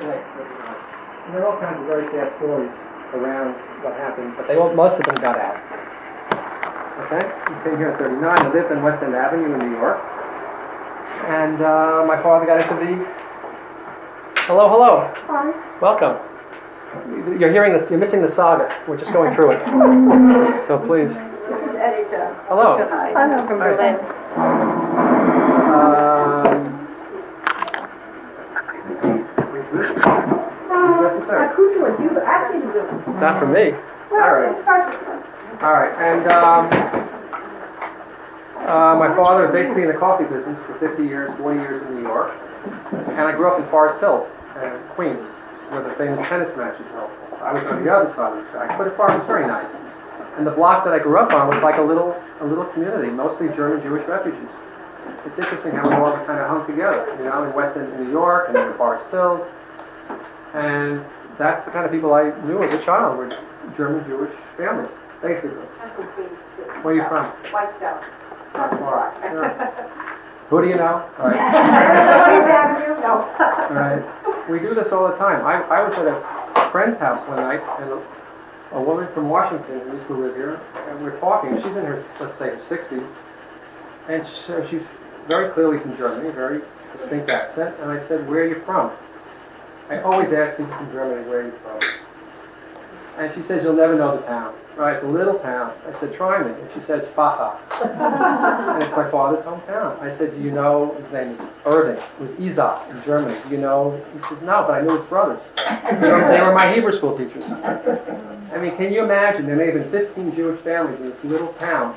today. And there are all kinds of very sad stories around what happened, but most of them got out. Okay? He came here at 39. I lived on West End Avenue in New York. And my father got into the... Hello, hello. Hi. Welcome. You're hearing this, you're missing the saga. We're just going through it. So please. This is Esther. Hello. I'm from Berlin. You asked me to do it. Not for me. All right. All right. And my father was basically in the coffee business for 50 years, 40 years in New York. And I grew up in Forest Hills, Queens, where the famous tennis matches held. I was on the other side of the track, but the farm was very nice. And the block that I grew up on was like a little community, mostly German Jewish refugees. It's interesting how we all kind of hung together, you know, in West End, in New York, and in Forest Hills. And that's the kind of people I knew as a child, were German Jewish families, basically. I'm from Queens, too. Where are you from? White Stone. Not far. Sure. Who do you know? All right. No. All right. We do this all the time. I was at a friend's house one night, and a woman from Washington who used to live here, and we're talking. She's in her, let's say, her 60s, and she's very clearly from Germany, very distinct accent. And I said, "Where are you from?" I always ask people from Germany, "Where are you from?" And she says, "You'll never know the town." Right, it's a little town. I said, "Try me." And she says, "Facha." And it's my father's hometown. I said, "Do you know," his name is Erding. It was Isaac in Germany. "Do you know?" He said, "No, but I knew his brothers. They were my Hebrew school teachers." I mean, can you imagine? There may have been 15 Jewish families in this little town.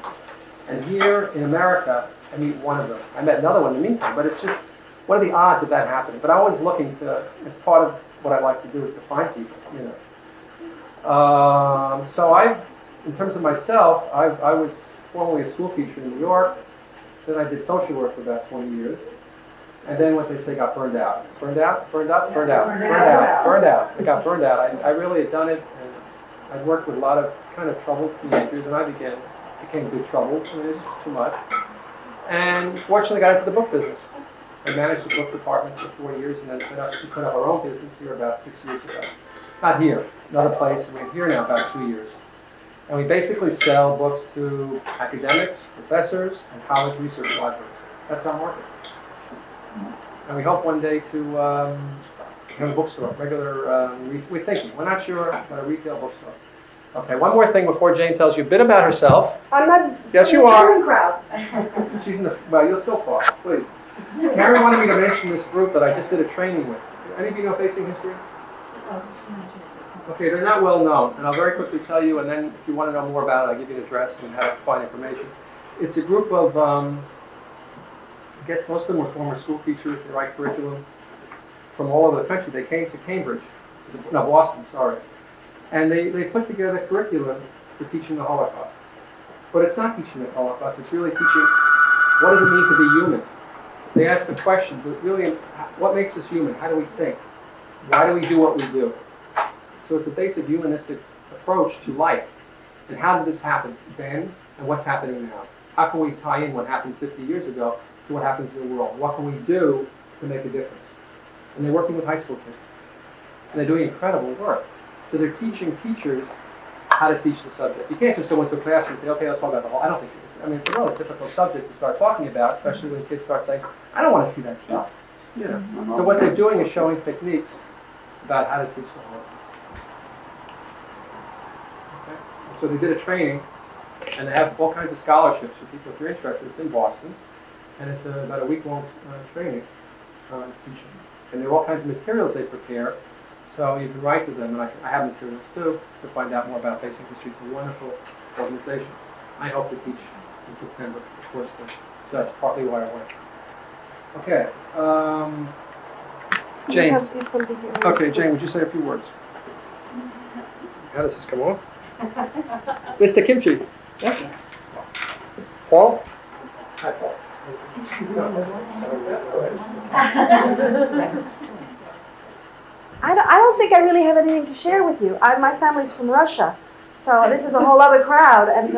And here in America, I meet one of them. I met another one in the meantime, but it's just, what are the odds of that happening? But I'm always looking to, it's part of what I like to do, is to find people, you know. So in terms of myself, I was formerly a school teacher in New York. Then I did social work for about 20 years. And then what they say, got burned out. Burned out? Burned out? Burned out. Burned out. Burned out. I got burned out. I really had done it, and I'd worked with a lot of kind of troubled teenagers, and I became big trouble. I mean, it was too much. And fortunately got into the book business. I managed the book department for 4 years, and then we set up our own business here about 6 years ago. Not here, another place. We're here now about 2 years. And we basically sell books to academics, professors, and college research libraries. That's our market. And we hope one day to have a bookstore, regular, we're thinking. We're not sure, but a retail bookstore. Okay, one more thing before Jane tells you a bit about herself. I'm not. Yes, you are. Crowd. She's in the, well, you'll still talk, please. Karen wanted me to mention this group that I just did a training with. Any of you know Facing History? Okay, they're not well known, and I'll very quickly tell you, and then if you want to know more about it, I'll give you an address and how to find information. It's a group of, I guess most of them were former school teachers, they write curriculum from all over the country. They came to Cambridge, no, Boston, sorry. And they put together curriculum for teaching the Holocaust. But it's not teaching the Holocaust, it's really teaching what does it mean to be human. They ask the question, but really, what makes us human? How do we think? Why do we do what we do? So it's a basic humanistic approach to life. And how did this happen then, and what's happening now? How can we tie in what happened 50 years ago to what happens in the world? What can we do to make a difference? And they're working with high school kids. And they're doing incredible work. So they're teaching teachers how to teach the subject. You can't just go into a classroom and say, okay, let's talk about the whole. I don't think it is. I mean, it's a really difficult subject to start talking about, especially when kids start saying, I don't want to see that stuff. You know. So what they're doing is showing techniques about how to teach the Holocaust. Okay? So they did a training, and they have all kinds of scholarships for people if you're interested. It's in Boston, and it's about a week-long training teaching. And there are all kinds of materials they prepare. So you can write to them, and I have materials too, to find out more about Facing History. It's a wonderful organization. I hope to teach in September, of course. So that's partly why I went. Okay. Jane. Okay, Jane, would you say a few words? How does this come on? Mr. Kimchi. Yes? Paul? Hi, Paul. I don't think I really have anything to share with you. My family's from Russia, so this is a whole other crowd. And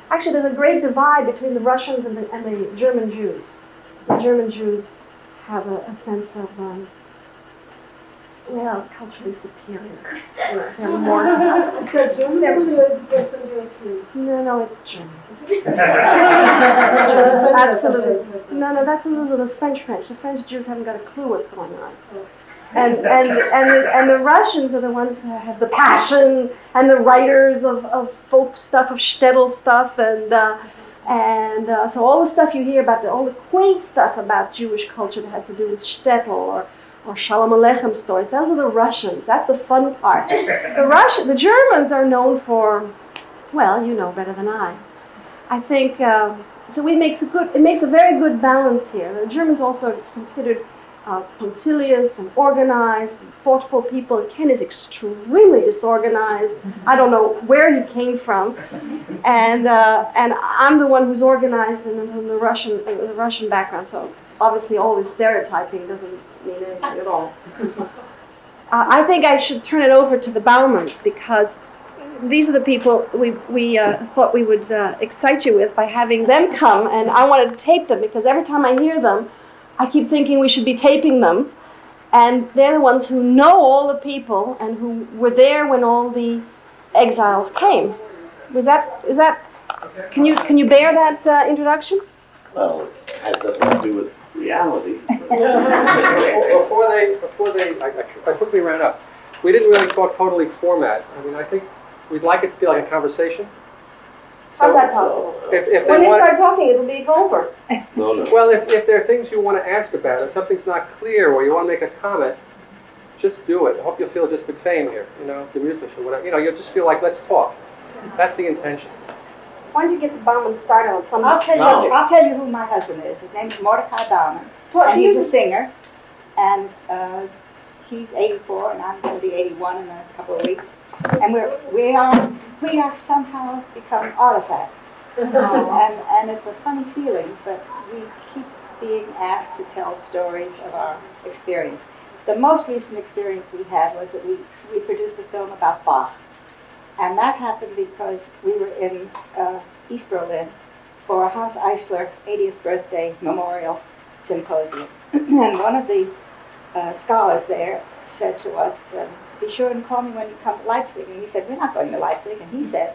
actually, there's a great divide between the Russians and the German Jews. The German Jews have a sense of well, culturally superior. They're more. So German or Western European? No, it's German. Absolutely. No, that's a little of the French. The French Jews haven't got a clue what's going on. And the Russians are the ones who have the passion and the writers of folk stuff, of shtetl stuff, and so all the stuff you hear about, all the quaint stuff about Jewish culture that has to do with shtetl or Shalom Aleichem stories, those are the Russians. That's the fun part. The Germans are known for, well, you know better than I think, so it makes a very good balance here. The Germans also are considered punctilious and organized and thoughtful people. Ken is extremely disorganized. I don't know where he came from, and I'm the one who's organized and from the Russian background. So obviously, all this stereotyping doesn't mean anything at all. I think I should turn it over to the Baumans because these are the people we thought we would excite you with by having them come, and I wanted to tape them because every time I hear them, I keep thinking we should be taping them, and they're the ones who know all the people and who were there when all the exiles came. Is that? Can you bear that introduction? Well, it has nothing to do with reality. Before they, I quickly ran up. We didn't really talk totally format. I mean, I think we'd like it to be like a conversation. How's that possible? If When they you want, start talking, it'll be over. No. well, if there are things you want to ask about, if something's not clear or you want to make a comment, just do it. I hope you'll feel just McFame here, the musician or whatever. You'll just feel like, let's talk. That's the intention. Why don't you get the Baumans started on something? I'll tell you who my husband is. His name's Mordecai Bauman, and he's a singer, and he's 84, and I'm going to be 81 in a couple of weeks, and we are somehow become artifacts, and it's a funny feeling, but we keep being asked to tell stories of our experience. The most recent experience we had was that we produced a film about Bach. And that happened because we were in East Berlin for a Hans Eisler 80th birthday memorial symposium. And one of the scholars there said to us, be sure and call me when you come to Leipzig. And we said, we're not going to Leipzig. And he said,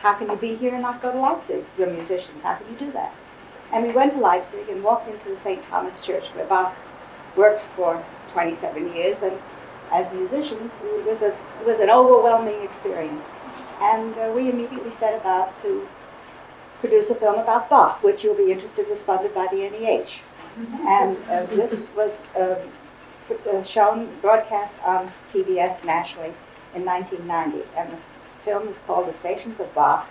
how can you be here and not go to Leipzig? You're musicians. How can you do that? And we went to Leipzig and walked into the St. Thomas Church where Bach worked for 27 years. And as musicians, it was an overwhelming experience. And we immediately set about to produce a film about Bach, which you'll be interested was funded by the NEH. And this was broadcast on PBS nationally in 1990. And the film is called The Stations of Bach.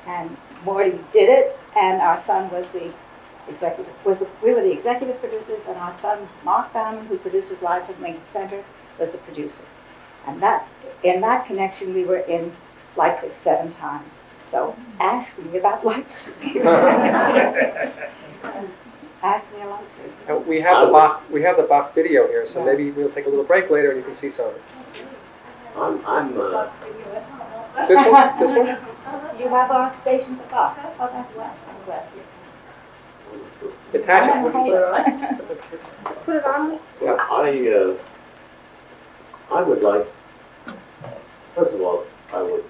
And Morty did it, and our son was we were the executive producers, and our son, Mark Bauman, who produces live from Lincoln Center, was the producer. And in that connection, we were in Leipzig 7 times. So ask me about Leipzig. Ask me about Leipzig. We have the Bach video here, so maybe we'll take a little break later and you can see some of it. This one? You have our Stations of Bach. Oh, that's nice. I'm glad. Attach it. Put it on. Yeah, I would like, first of all, I would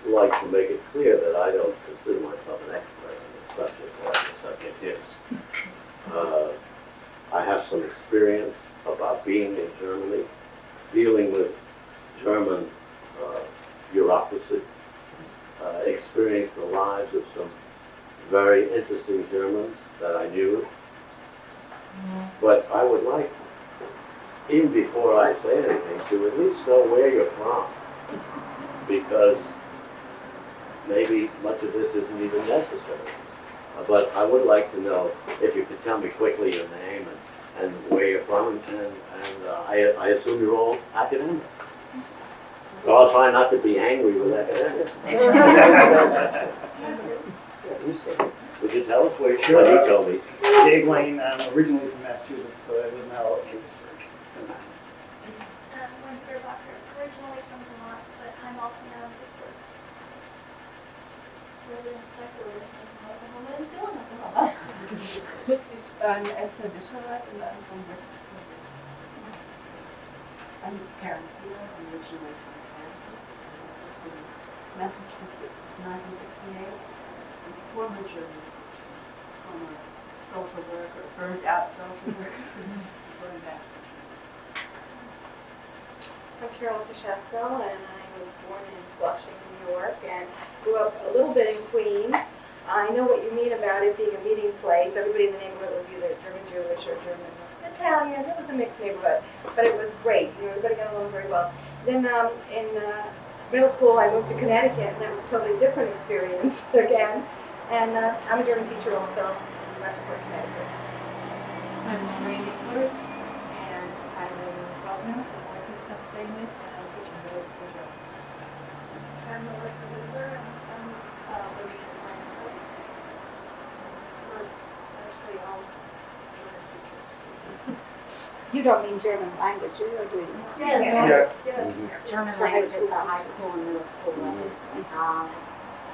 like to make it clear that I don't consider myself an expert on this subject, or the subject is. I have some experience about being in Germany, dealing with German bureaucracy, experienced the lives of some very interesting Germans that I knew. But I would like, even before I say anything, to at least know where you're from, because maybe much of this isn't even necessary. But I would like to know if you could tell me quickly your name and where you're from, and I assume you're all academics. So I'll try not to be angry with academics. Would you tell us where you're from? Sure. You tell me. Dave Lane, I'm originally from Massachusetts, but I live now in Pittsburgh. Winter Bucker, originally from Vermont, but I'm also now in Pittsburgh. Lived in Stockbridge Library, Oklahoma, and still in Oklahoma. I'm Esther Bischoff, and I'm from I'm Karen Peter. I'm originally from Kansas. I lived in Massachusetts since 1968. I'm former German teacher, former social worker, burned out social worker, burned out. I'm Carol Kashefko, and I was born in Flushing, New York, and grew up a little bit in Queens. I know what you mean about it being a meeting place. Everybody in the neighborhood was either German Jewish or German Italian. It was a mixed neighborhood, but it was great. You know, everybody got along very well. Then in middle school, I moved to Connecticut, and that was a totally different experience again. And I'm a German teacher also in Westport, Connecticut. I'm Randy Flirt, and I live in Baltimore, Pennsylvania, and I'm teaching middle school German. I'm Melissa Whistler, and I'm living in Lansford. We're actually all German teachers. You don't mean German language, or do you? Yes. German language at the high school and middle school level.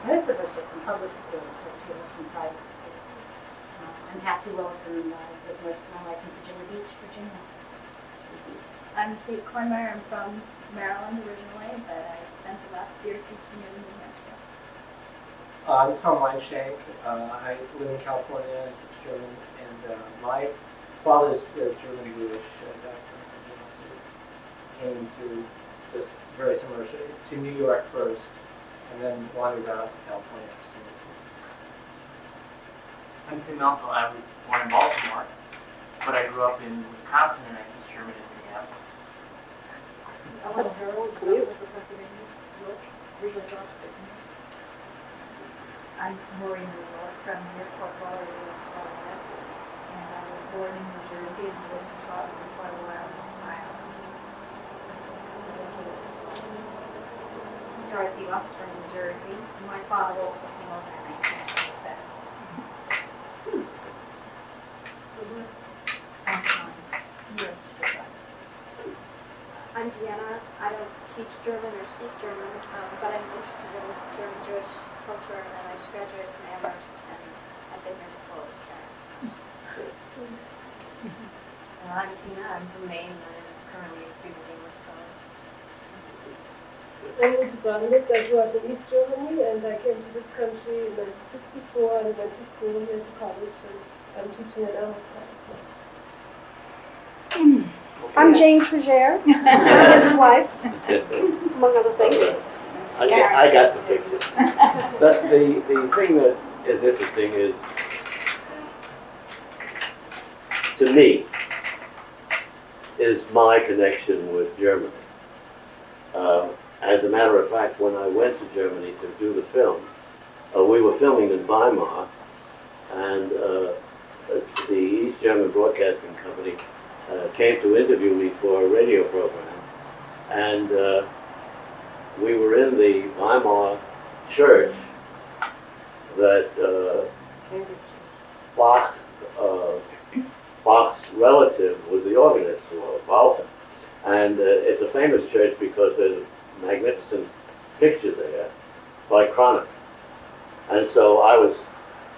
Most of us are from public schools, so two of us from private schools. I'm Patsy Wilson, and I live with my wife in Virginia Beach, Virginia. I'm Kate Kornmeyer. I'm from Maryland originally, but I spent the last year teaching in New Hampshire. I'm Tom Weinshank. I live in California and teach German, and my father's German Jewish doctor. Came to just very similar to New York first, and then wandered out to California. I'm Tim Melko. I was born in Baltimore, but I grew up in Wisconsin and I teach German in Minneapolis. Ellen Harold, with the Pennsylvania, York, originally from upstate New York. I'm Maureen New York from Newport, Florida, and I was born in New Jersey and lived in Charlotte for quite a while in Ohio. Dorothy Luss from New Jersey. My father also came over in 1997. I'm Deanna. I don't teach German or speak German, but I'm interested in German Jewish culture, and I just graduated from Amherst, and I've been here for 12 years. I'm Tina. I'm from Maine, and I'm currently a student in English college. I'm Ute Barnett. I grew up in East Germany, and I came to this country in 1964 and went to school here to college, and I'm teaching at Elmhurst College. I'm Jane Trigere, his wife, among other things. I got the picture. The thing that is interesting is, to me, is my connection with Germany. As a matter of fact, when I went to Germany to do the film, we were filming in Weimar, and the East German Broadcasting Company came to interview me for a radio program, and we were in the Weimar church that Bach's relative was the organist, or Bauman. And it's a famous church because there's a magnificent picture there by Cronach. And so I was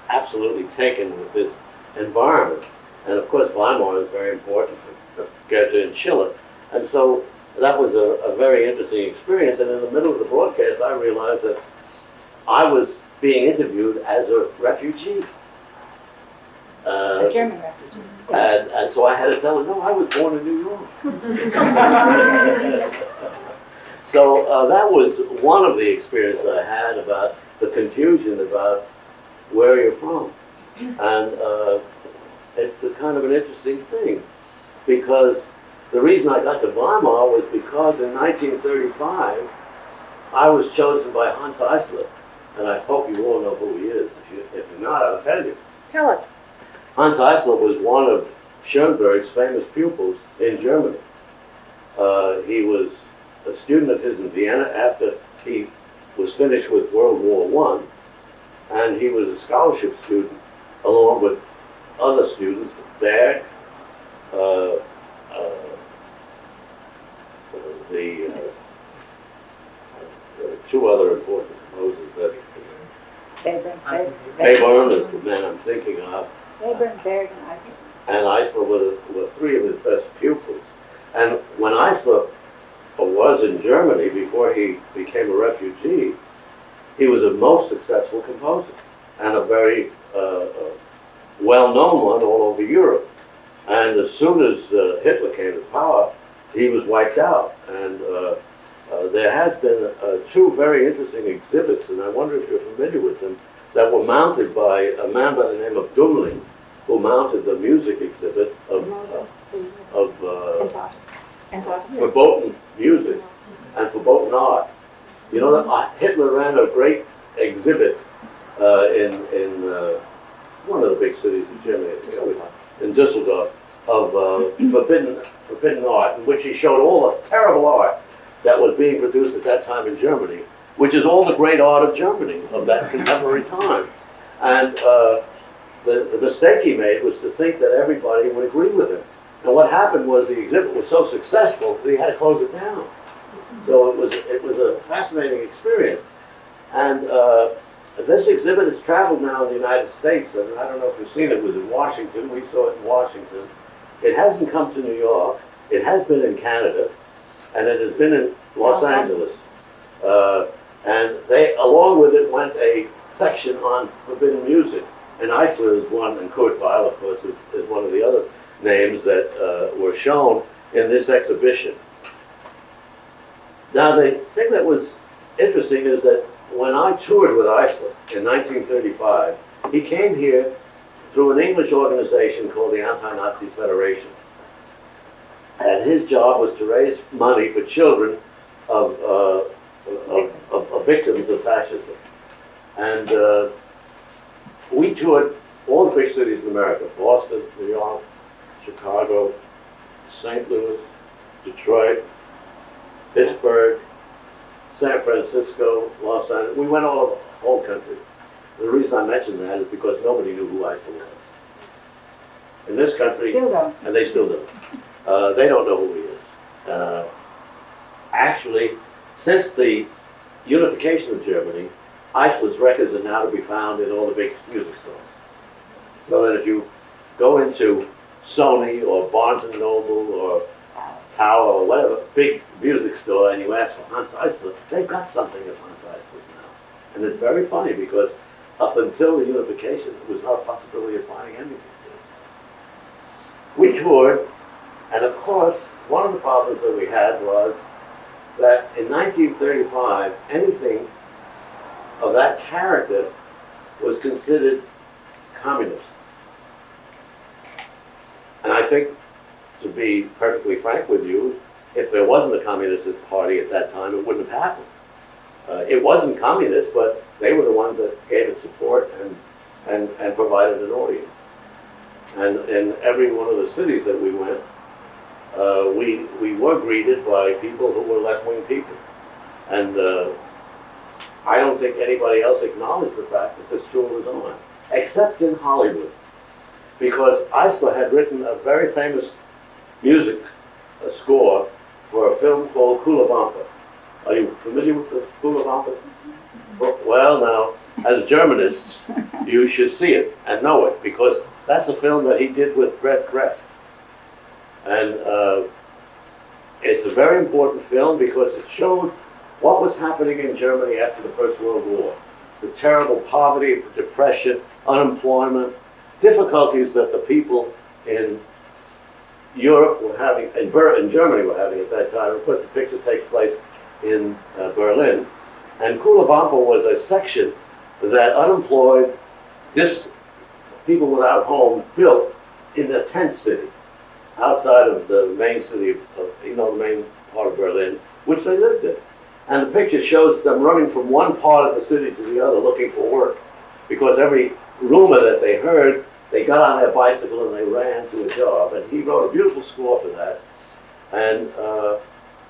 absolutely taken with this environment. And of course, Weimar is very important for Goethe and Schiller. And so that was a very interesting experience. And in the middle of the broadcast, I realized that I was being interviewed as a refugee. A German refugee. And so I had to tell her, no, I was born in New York. So that was one of the experiences I had about the confusion about where you're from. And it's a kind of an interesting thing, because the reason I got to Weimar was because in 1935, I was chosen by Hans Eisler. And I hope you all know who he is. If you're not, I'll tell you. Tell us. Hans Eisler was one of Schoenberg's famous pupils in Germany. He was a student of his in Vienna after he was finished with World War I, and he was a scholarship student along with other students, Berg, two other important composers that Webern is the man I'm thinking of. Webern, Berg, and Eisler. And Eisler were three of his best pupils. And when Eisler was in Germany before he became a refugee, he was a most successful composer and a very well-known one all over Europe. And as soon as Hitler came to power, he was wiped out. And there has been two very interesting exhibits, and I wonder if you're familiar with them, that were mounted by a man by the name of Dumling, who mounted the music exhibit of verboten music and verboten art. You know that Hitler ran a great exhibit in one of the big cities in Germany, in Düsseldorf, of forbidden art, in which he showed all the terrible art that was being produced at that time in Germany, which is all the great art of Germany of that contemporary time. And the mistake he made was to think that everybody would agree with him. And what happened was the exhibit was so successful that he had to close it down. So it was a fascinating experience. And this exhibit has traveled now in the United States, and I don't know if you've seen it. It was in Washington. We saw it in Washington. It hasn't come to New York. It has been in Canada, and it has been in Los Angeles. And they, along with it, went a section on forbidden music. And Eisler is one, and Kurt Weill, of course, is one of the other names that were shown in this exhibition. Now, the thing that was interesting is that when I toured with Eisler in 1935, he came here through an English organization called the Anti-Nazi Federation. And his job was to raise money for children of victims of fascism. And we toured all the big cities in America: Boston, New York, Chicago, St. Louis, Detroit, Pittsburgh, San Francisco, Los Angeles. We went all over the whole country. The reason I mention that is because nobody knew who Eisler was. In this country, Still don't. and they still don't. They don't know who he is. Actually, since the unification of Germany, Eisler's records are now to be found in all the big music stores. So that if you go into Sony or Barnes & Noble or Tower or whatever big music store and you ask for Hans Eisler, they've got something of Hans Eisler's now. And it's very funny because up until the unification, there was not a possibility of finding anything. We toured, and of course, one of the problems that we had was that in 1935, anything of that character was considered communist. And I think, to be perfectly frank with you, if there wasn't a communist party at that time, it wouldn't have happened. It wasn't communist, but they were the ones that gave it support and provided an audience. And in every one of the cities that we went, we were greeted by people who were left-wing people. And I don't think anybody else acknowledged the fact that this tour was on, except in Hollywood. Because Eisler had written a very famous music score for a film called Kula Vampa. Are you familiar with the Kula Vampa? Well, now, as Germanists, you should see it and know it, because that's a film that he did with Brett Brecht. And it's a very important film because it showed what was happening in Germany after the First World War. The terrible poverty, depression, unemployment, difficulties that the people in Europe were having, in Germany were having at that time. Of course, the picture takes place in Berlin. And Kula Vampa was a section that unemployed, people without homes built in a tent city outside of the main city the main part of Berlin, which they lived in. And the picture shows them running from one part of the city to the other looking for work, because every rumor that they heard, they got on their bicycle and they ran to a job. And he wrote a beautiful score for that. And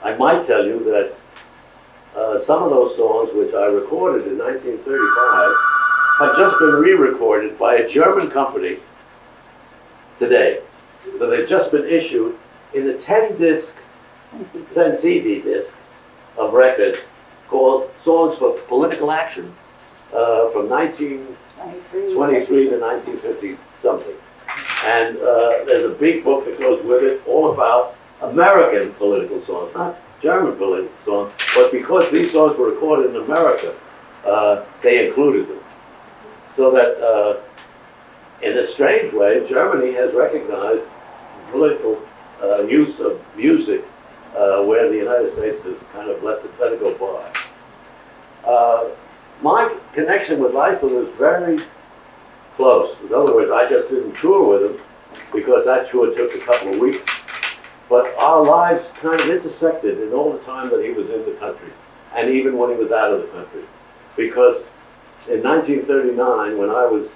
I might tell you that some of those songs, which I recorded in 1935, have just been re-recorded by a German company today. So they've just been issued in a 10-disc, 10 CD disc of records called Songs for Political Action from 1923 to 1950 something. And there's a big book that goes with it all about American political songs, not German political songs, but because these songs were recorded in America, they included them. So that, in a strange way, Germany has recognized political use of music where the United States has kind of let it go by. My connection with Iceland was very close. In other words, I just didn't tour with him because that tour took a couple of weeks. But our lives kind of intersected in all the time that he was in the country, and even when he was out of the country. Because in 1939, when I was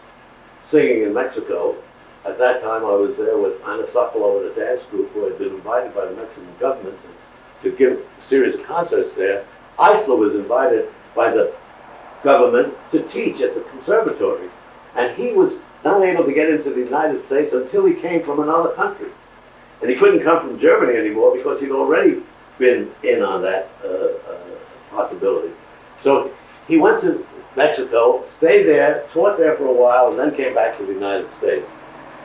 singing in Mexico, at that time I was there with Anna Sokolova and a dance group who had been invited by the Mexican government to give a series of concerts there. Iceland was invited by the government to teach at the conservatory. And he was not able to get into the United States until he came from another country. And he couldn't come from Germany anymore because he'd already been in on that possibility. So he went to Mexico, stayed there, taught there for a while, and then came back to the United States.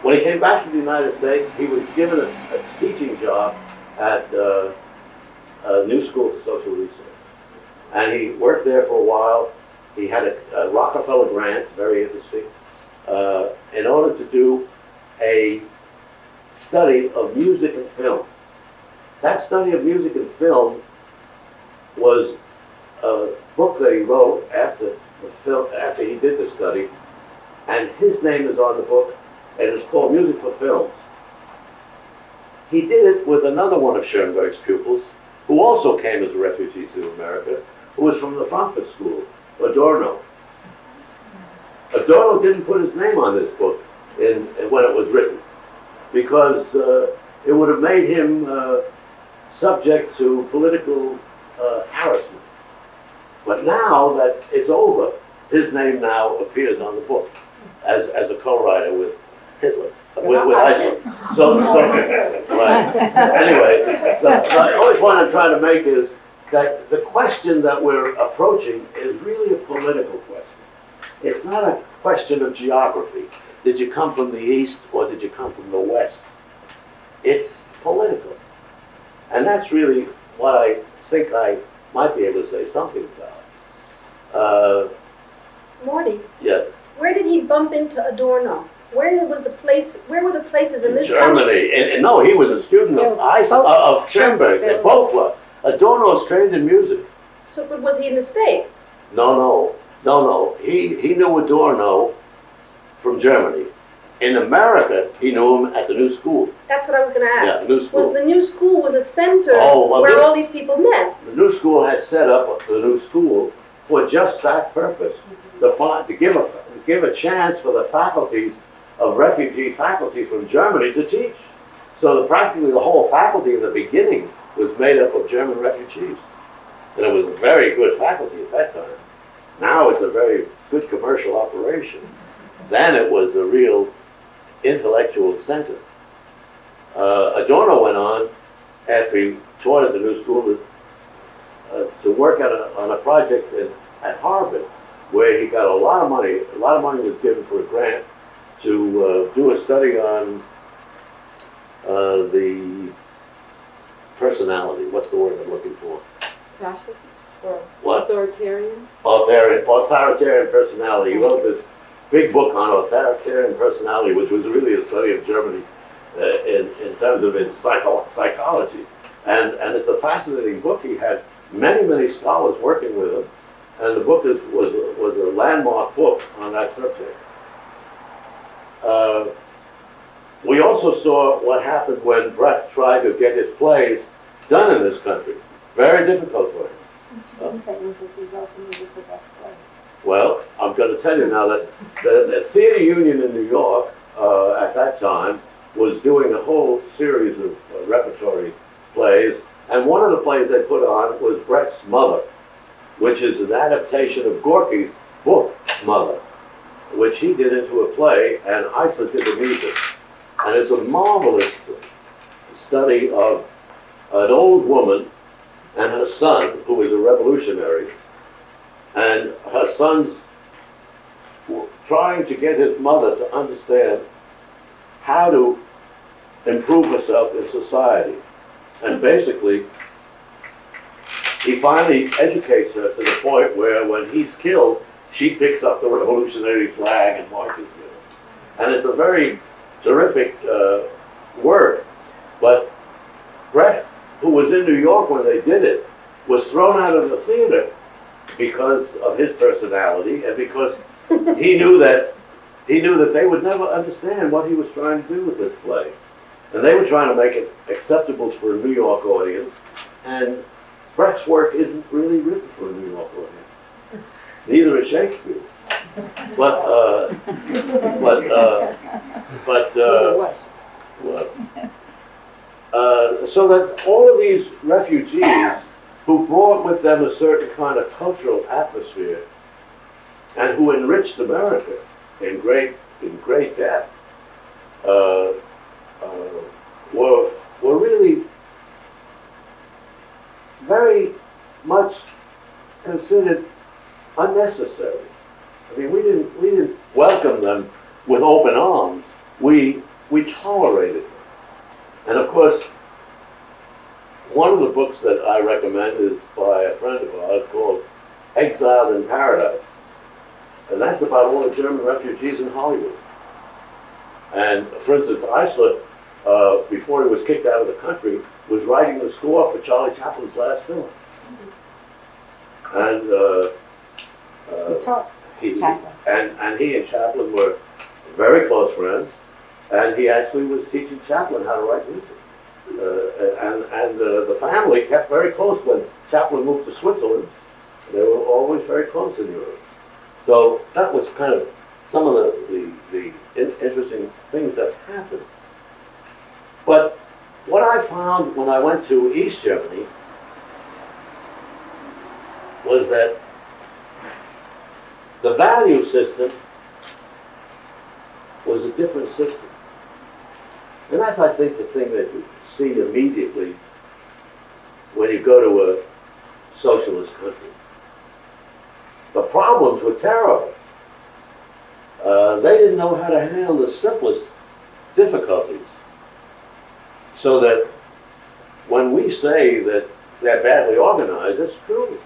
When he came back to the United States, he was given a teaching job at a New School for Social Research. And he worked there for a while. He had a Rockefeller grant, very interesting, in order to do a study of music and film. That study of music and film was a book that he wrote after he did the study, and his name is on the book, and it's called Music for Films. He did it with another one of Schoenberg's pupils, who also came as a refugee to America, who was from the Frankfurt School, Adorno. Adorno didn't put his name on this book when it was written, because it would have made him subject to political harassment. But now that it's over, his name now appears on the book as a co-writer with Hitler, with Iceland. So right. Anyway, the only point I'm trying to make is that the question that we're approaching is really a political question. It's not a question of geography. Did you come from the east or did you come from the west? It's political. And that's really what I think I might be able to say something about. Morty, Yes. where did he bump into Adorno? Where were the places in this Germany. country? And no, he was a student of Schoenberg. They both were. Adorno was trained in music. So, but was he in the States? No. He knew Adorno from Germany. In America, he knew him at the New School. That's what I was going to ask. Yeah, the New School. Was the New School was a center well, where all these people met? The New School had set up the New School for just that purpose, to give a chance for the faculties of refugee faculty from Germany to teach. So practically the whole faculty in the beginning was made up of German refugees. And it was a very good faculty at that time. Now it's a very good commercial operation. Then it was a real intellectual center. Adorno went on, after he taught at the New School, to work on a project at Harvard, where he got a lot of money. A lot of money was given for a grant to do a study on the personality. What's the word I'm looking for? Fascist or What? authoritarian? Authoritarian personality. He wrote this big book on authoritarian personality, which was really a study of Germany in terms of its psychology. And it's a fascinating book. He had many scholars working with him, and the book was a landmark book on that subject. We also saw what happened when Brecht tried to get his plays done in this country. Very difficult for him. What you didn't say was that he wrote the music for that play. Well, I'm going to tell you now that the theater union in New York at that time was doing a whole series of repertory plays, and one of the plays they put on was Brecht's Mother, which is an adaptation of Gorky's book, Mother, which he did into a play, and Iceland did the music. And it's a marvelous study of an old woman and her son, who was a revolutionary, and her son's trying to get his mother to understand how to improve herself in society. And basically, he finally educates her to the point where when he's killed, she picks up the revolutionary flag and marches with him. And it's a very terrific work. But Brecht, who was in New York when they did it, was thrown out of the theater because of his personality and because he knew that they would never understand what he was trying to do with this play. And they were trying to make it acceptable for a New York audience, and Brecht's work isn't really written for a New York audience. Neither is Shakespeare. So that all of these refugees who brought with them a certain kind of cultural atmosphere and who enriched America in great depth were really very much considered unnecessary. I mean, we didn't welcome them with open arms. We tolerated them. And of course, one of the books that I recommend is by a friend of ours called Exile in Paradise. And that's about all the German refugees in Hollywood. And for instance, Eisler, before he was kicked out of the country, was writing the score for Charlie Chaplin's last film. And he and Chaplin were very close friends, and he actually was teaching Chaplin how to write music. The family kept very close when Chaplin moved to Switzerland. They were always very close in Europe. So that was kind of some of the interesting things that happened. But what I found when I went to East Germany was that the value system was a different system. And that's, I think, the thing that you see immediately when you go to a socialist country. The problems were terrible. They didn't know how to handle the simplest difficulties. So that when we say that they're badly organized, it's true.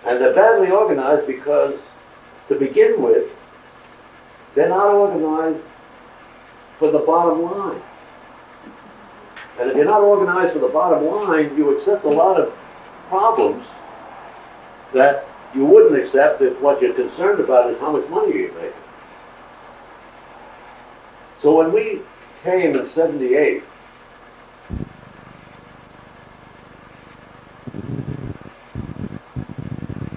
And they're badly organized because, to begin with, they're not organized for the bottom line. And if you're not organized for the bottom line, you accept a lot of problems that you wouldn't accept if what you're concerned about is how much money you're making. So when we came in '78,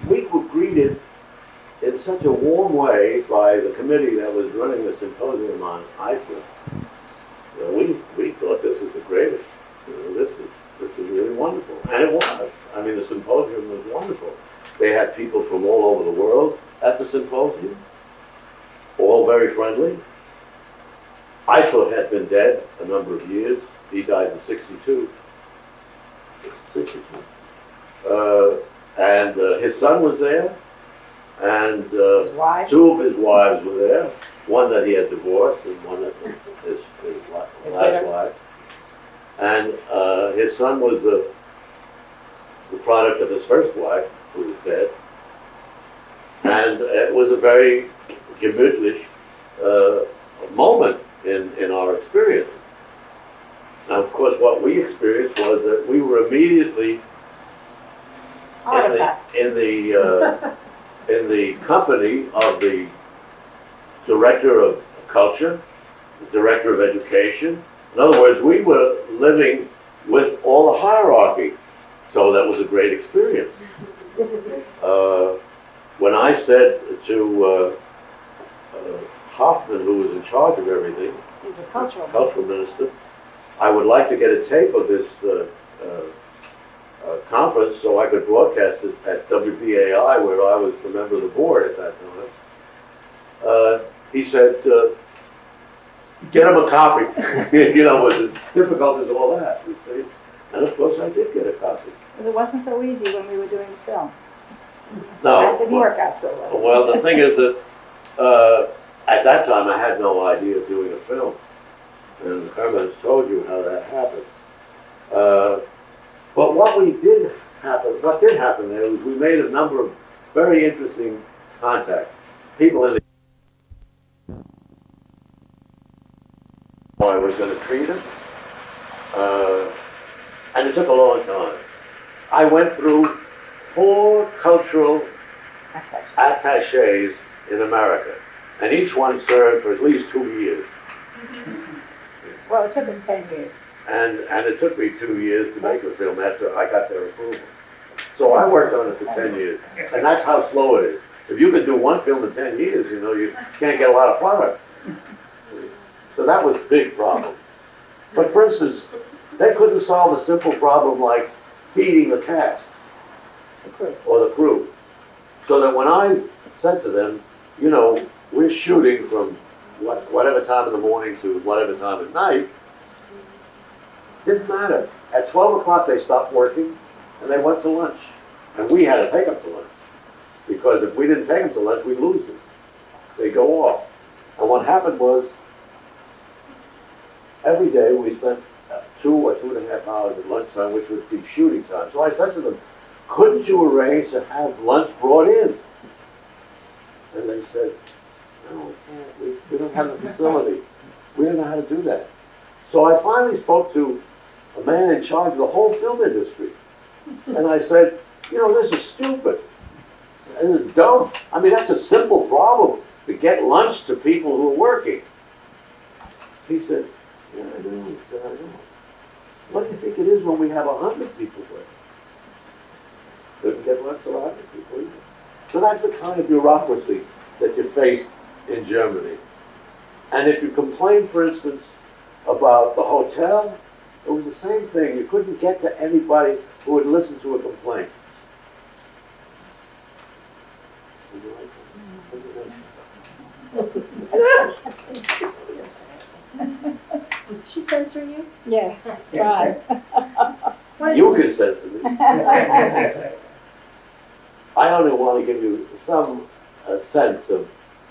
we were greeted in such a warm way by the committee that was running the symposium on Iceland. We thought this is the greatest. This is really wonderful, and it was. I mean, the symposium was wonderful. They had people from all over the world at the symposium, all very friendly. Eisler had been dead a number of years. He died in '62. And his son was there, and two of his wives were there. One that he had divorced, and one that was his last wife. And his son was the product of his first wife, who was dead. And it was a very gemütlich moment in our experience. Now, of course, what we experienced was that we were immediately in the company of the director of culture, the director of education. In other words, we were living with all the hierarchy, so that was a great experience. When I said to Hoffman, who was in charge of everything, he's a cultural minister, I would like to get a tape of this conference so I could broadcast it at WBAI, where I was a member of the board at that time. He said, get him a copy. You know, it was as difficult as all that. You see? And of course I did get a copy. Because it wasn't so easy when we were doing the film. No. That didn't work out so well. Well, the thing is that at that time I had no idea of doing a film. And Irma has told you how that happened. But what we did happened, what did happen there was we made a number of very interesting contacts. People in the I was going to treat him, and it took a long time. I went through 4 cultural attachés in America, and each one served for at least 2 years. Well, it took us 10 years. And it took me 2 years to make a film after I got their approval. So I worked on it for 10 years, and that's how slow it is. If you can do one film in 10 years, you know, you can't get a lot of product. So that was a big problem. But for instance, they couldn't solve a simple problem like feeding the cast or the crew. So that when I said to them, you know, we're shooting from whatever time in the morning to whatever time at night, didn't matter. At 12 o'clock they stopped working and they went to lunch. And we had to take them to lunch. Because if we didn't take them to lunch, we'd lose them. They'd go off. And what happened was, every day we spent 2 or 2.5 hours at lunchtime, which would be shooting time. So I said to them, couldn't you arrange to have lunch brought in? And they said, no, we can't. We don't have the facility. We don't know how to do that. So I finally spoke to a man in charge of the whole film industry. And I said, you know, this is stupid. This is dumb. I mean, that's a simple problem, to get lunch to people who are working. He said, yeah, I know. He said, I know. What do you think it is when we have 100 people working? Couldn't get lunch to 100 people either. So that's the kind of bureaucracy that you face in Germany. And if you complain, for instance, about the hotel, it was the same thing. You couldn't get to anybody who would listen to a complaint. Would you like that? She censor you? Yes, right. You can censor me. I only want to give you some sense of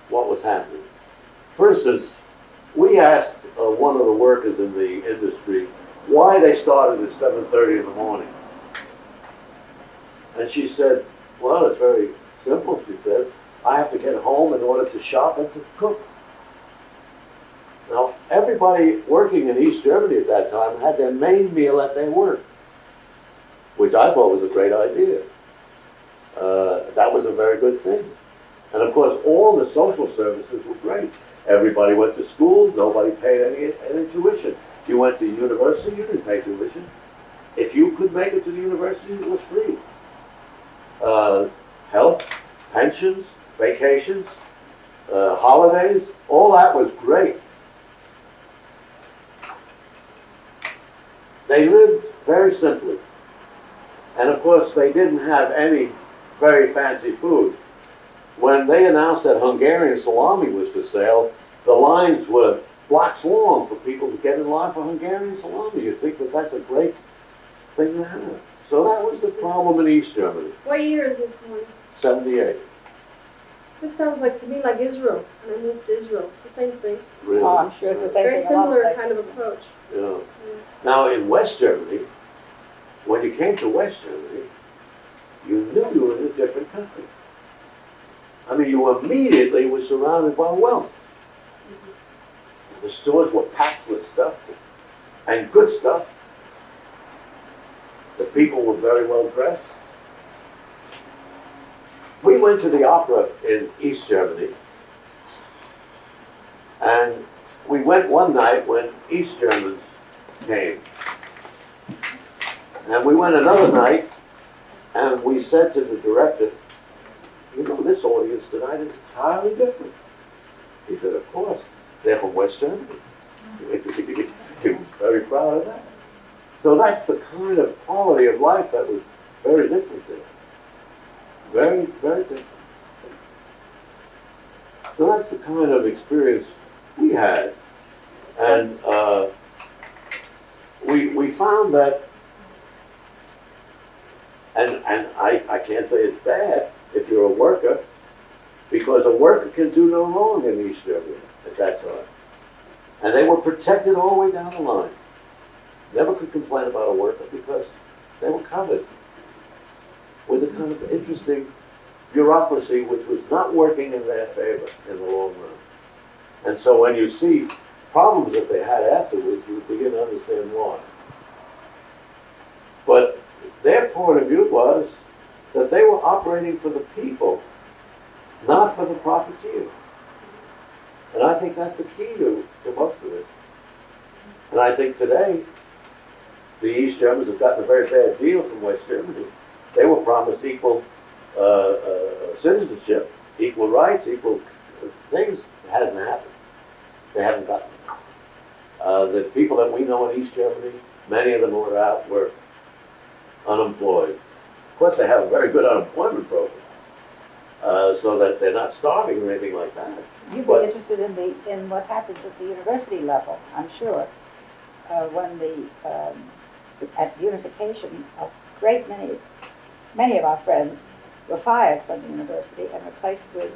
what was happening. For instance, we asked one of the workers in the industry why they started at 7:30 in the morning. And she said, well, it's very simple, she said. I have to get home in order to shop and to cook. Now, everybody working in East Germany at that time had their main meal at their work, which I thought was a great idea. That was a very good thing. And of course, all the social services were great. Everybody went to school, nobody paid any tuition. If you went to university, you didn't pay tuition. If you could make it to the university, it was free. Health, pensions, vacations, holidays, all that was great. They lived very simply. And of course, they didn't have any very fancy food. When they announced that Hungarian salami was for sale, the lines were blocks long for people to get in line for Hungarian salami. You think that that's a great thing to have. So that was the problem in East Germany. What year is this one? 78. This sounds like to me like Israel. And I moved to Israel. It's the same thing. Really. Oh, I'm sure it's the same Very thing. in a lot of similar places. kind of approach. Yeah. Now in West Germany, when you came to West Germany, you knew you were in a different country. I mean, you immediately were surrounded by wealth. The stores were packed with stuff, and good stuff. The people were very well dressed. We went to the opera in East Germany, and we went one night when East Germans came. And we went another night, and we said to the director, you know, this audience tonight is entirely different. He said, of course, they're from West Germany. He was very proud of that. So that's the kind of quality of life that was very different there. Very, very different. So that's the kind of experience we had. And we found that, and I can't say it's bad if you're a worker, because a worker can do no wrong in East Germany at that time. And they were protected all the way down the line. Never could complain about a worker because they were covered. was a kind of interesting bureaucracy which was not working in their favor in the long run. And so when you see problems that they had afterwards, you begin to understand why. But their point of view was that they were operating for the people, not for the profiteer. And I think that's the key to most of it. And I think today, the East Germans have gotten a very bad deal from West Germany. They were promised equal citizenship, equal rights, equal things. It hasn't happened. They haven't gotten it. The people that we know in East Germany, many of them were unemployed. Of course, they have a very good unemployment program, so that they're not starving or anything like that. You'd be interested in what happens at the university level, I'm sure. When at unification, a great many of our friends were fired from the university and replaced with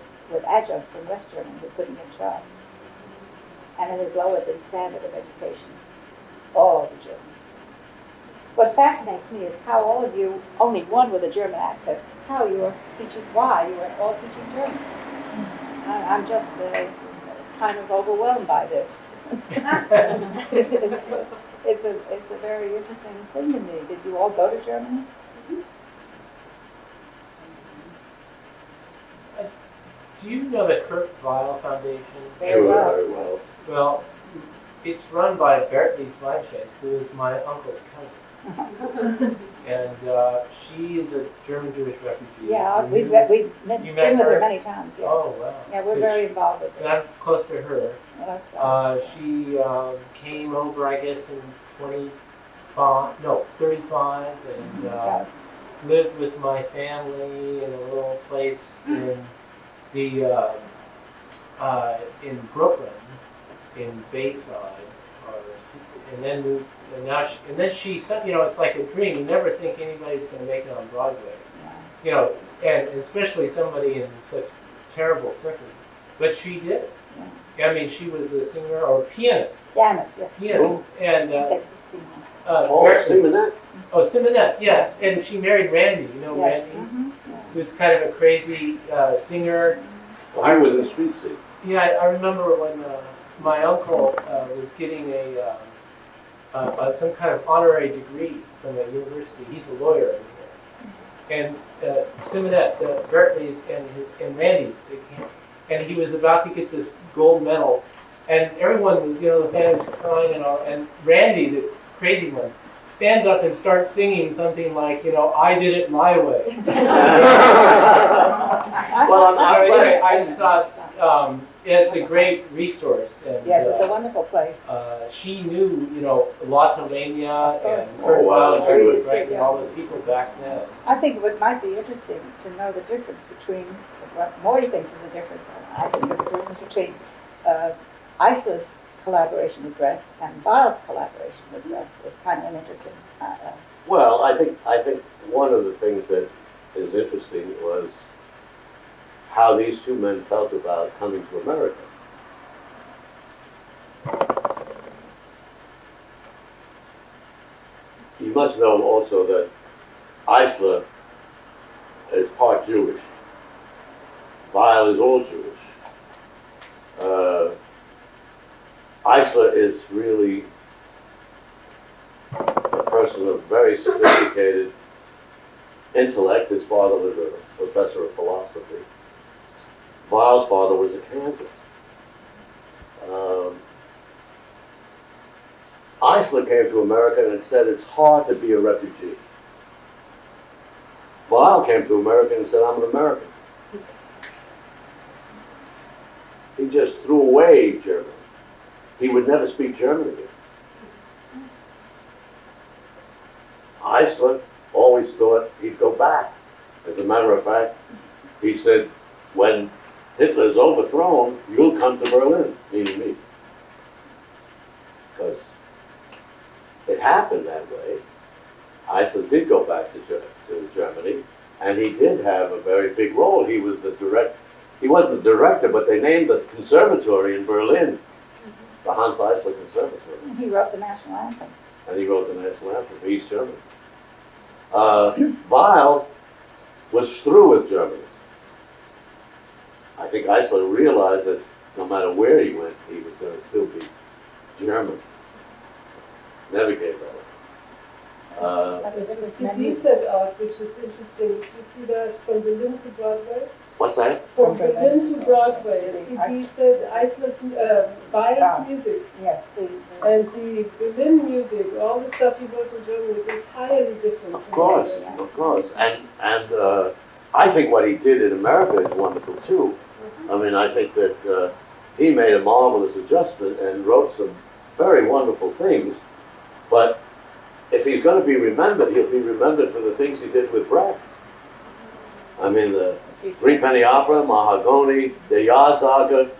adjuncts from West Germany who couldn't get jobs. And it has lowered the standard of education, all the Germans. What fascinates me is how all of you, only one with a German accent, why you are all teaching German. I'm just kind of overwhelmed by this. It's a very interesting thing to me. Did you all go to Germany? Do you know the Kurt Weill Foundation? Very well. Very well. Well, it's run by Bertlies Weinstein, who is my uncle's cousin. And she is a German Jewish refugee. Yeah, we've been with her many times, yes. Oh, wow. Yeah, we're very involved with And her. I'm close to her. Well, that's right. She came over, I guess, in 35, and Yeah. lived with my family in a little place in the in Brooklyn, in Bayside, and then moved. And then she said, it's like a dream. You never think anybody's going to make it on Broadway, Yeah. And especially somebody in such terrible circumstances. But she did. Yeah. I mean, she was a singer or pianist. Pianist, yes. Pianist, and Simonette. Oh, Simonette, yes. And she married Randy. You know Yes. Randy, Mm-hmm. who's kind of a crazy singer. I was in Street Scene. Yeah, I remember when my uncle was getting some kind of honorary degree from a university. He's a lawyer in here. And Simonette, Bertlies, and Randy, they came, and he was about to get this gold medal. And everyone was, the fans were crying and all. And Randy, the crazy one, stands up and starts singing something like, I did it my way. Well, Anyway, I just thought it's a great resource. And, Yes, it's a wonderful place. She knew, Lotelania and Oh, Kurt wow. Weill, Julius Drake, and all those people back then. I think it might be interesting to know the difference between what Morty thinks is the difference, and I think is the difference between Isla's collaboration with Brecht and Weill's collaboration with Brecht. It's kind of an interesting. Well, I think one of the things that is interesting was how these two men felt about coming to America. You must know also that Isla is part Jewish. Weill is all Jewish. Isla is really a person of very sophisticated intellect. His father was a professor of philosophy. Weill's father was a cantor. Isla came to America and said it's hard to be a refugee. Weill came to America and said, I'm an American. He just threw away German. He would never speak German again. Isla always thought he'd go back. As a matter of fact, he said, when Hitler's overthrown, you'll come to Berlin, meaning me. Because it happened that way. Isla did go back to Germany, and he did have a very big role. He was he wasn't the director, but they named the conservatory in Berlin the Hans Eisler Conservatory. He wrote the national anthem. And he wrote the national anthem for East Germany. Weill was through with Germany. I think Iceland realized that no matter where he went, he was going to still be German. Never gave that up. The CD set out, which is interesting. Did you see that from Berlin to Broadway? What's that? From Berlin to Broadway, a CD set Iceland's Bayer's music. Yes, And the Berlin music, all the stuff he wrote in German is entirely different. Of course, of course. And I think what he did in America is wonderful too. I mean, I think that he made a marvelous adjustment and wrote some very wonderful things. But if he's going to be remembered, he'll be remembered for the things he did with Brecht. I mean, the Three-Penny Opera, Mahagoni, the Jahrsager,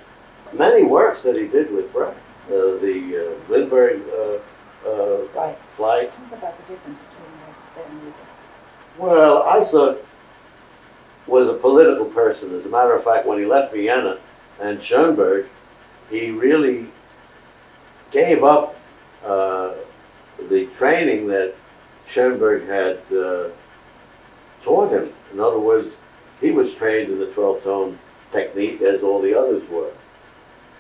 many works that he did with Brecht. The Lindbergh Flight. What about the difference between their music? Well, Isla was a political person. As a matter of fact, when he left Vienna and Schoenberg, he really gave up the training that Schoenberg had taught him. In other words, he was trained in the 12-tone technique as all the others were.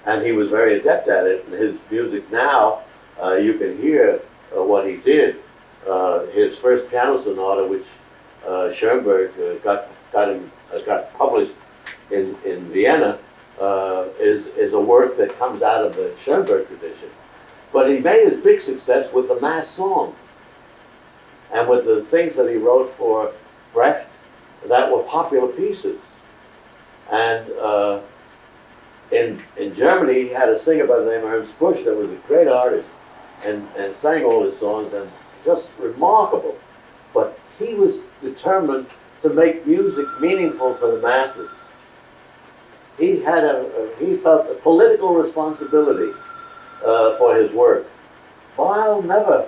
And he was very adept at it. And his music now, you can hear what he did. His first piano sonata, which Schoenberg got published in Vienna, is a work that comes out of the Schoenberg tradition. But he made his big success with the mass song and with the things that he wrote for Brecht that were popular pieces. And in Germany, he had a singer by the name of Ernst Busch that was a great artist and sang all his songs, and just remarkable. But he was determined to make music meaningful for the masses. He felt a political responsibility for his work. While never,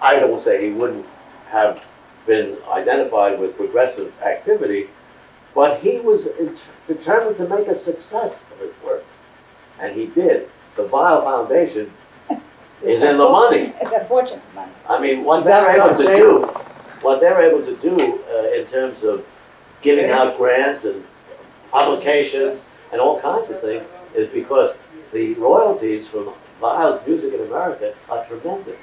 I don't say he wouldn't have been identified with progressive activity, but he was determined to make a success of his work. And he did. The Weill Foundation is in the money. It's a fortune of money. I mean, what they're able to do in terms of giving out grants and publications and all kinds of things is because the royalties from Weill's music in America are tremendous.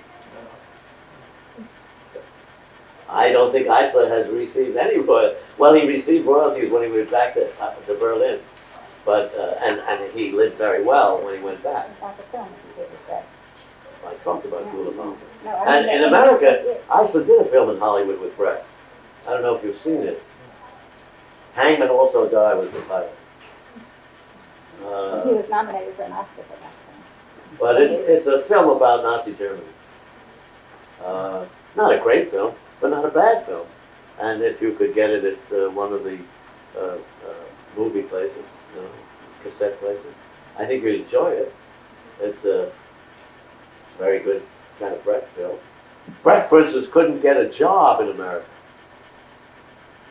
I don't think Iceland has received any royalties. Well, he received royalties when he went back to Berlin, but and he lived very well when he went back. About the film he did with that. I talked about Gula Bauman. No, I And mean, in America, Iceland did a film in Hollywood with Brecht. I don't know if you've seen it. Hangman Also Die was the title. he was nominated for an Oscar for that film. But it's a film about Nazi Germany. Not a great film, but not a bad film. And if you could get it at one of the movie places, cassette places, I think you'd enjoy it. It's a very good kind of Brecht film. Brecht, for instance, couldn't get a job in America.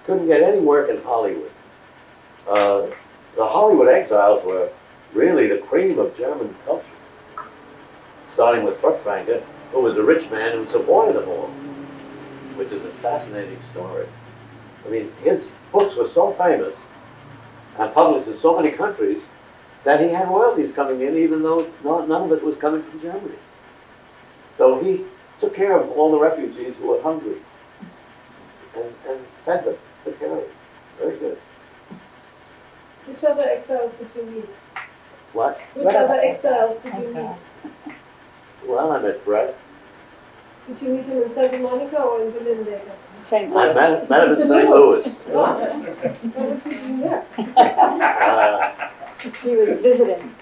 Couldn't get any work in Hollywood. The Hollywood Exiles were really the cream of German culture. Starting with Furtwängler, who was a rich man who supported them all, which is a fascinating story. I mean, his books were so famous and published in so many countries that he had royalties coming in, even though none of it was coming from Germany. So he took care of all the refugees who were hungry and fed them, took care of them. Very good. Which other exiles did you meet? What? Which other exiles did you meet? Well, I met Brecht. Did you meet him in Santa Monica or in Berlin later? St. I Louis. met him in St. Louis. What was he doing there? He was visiting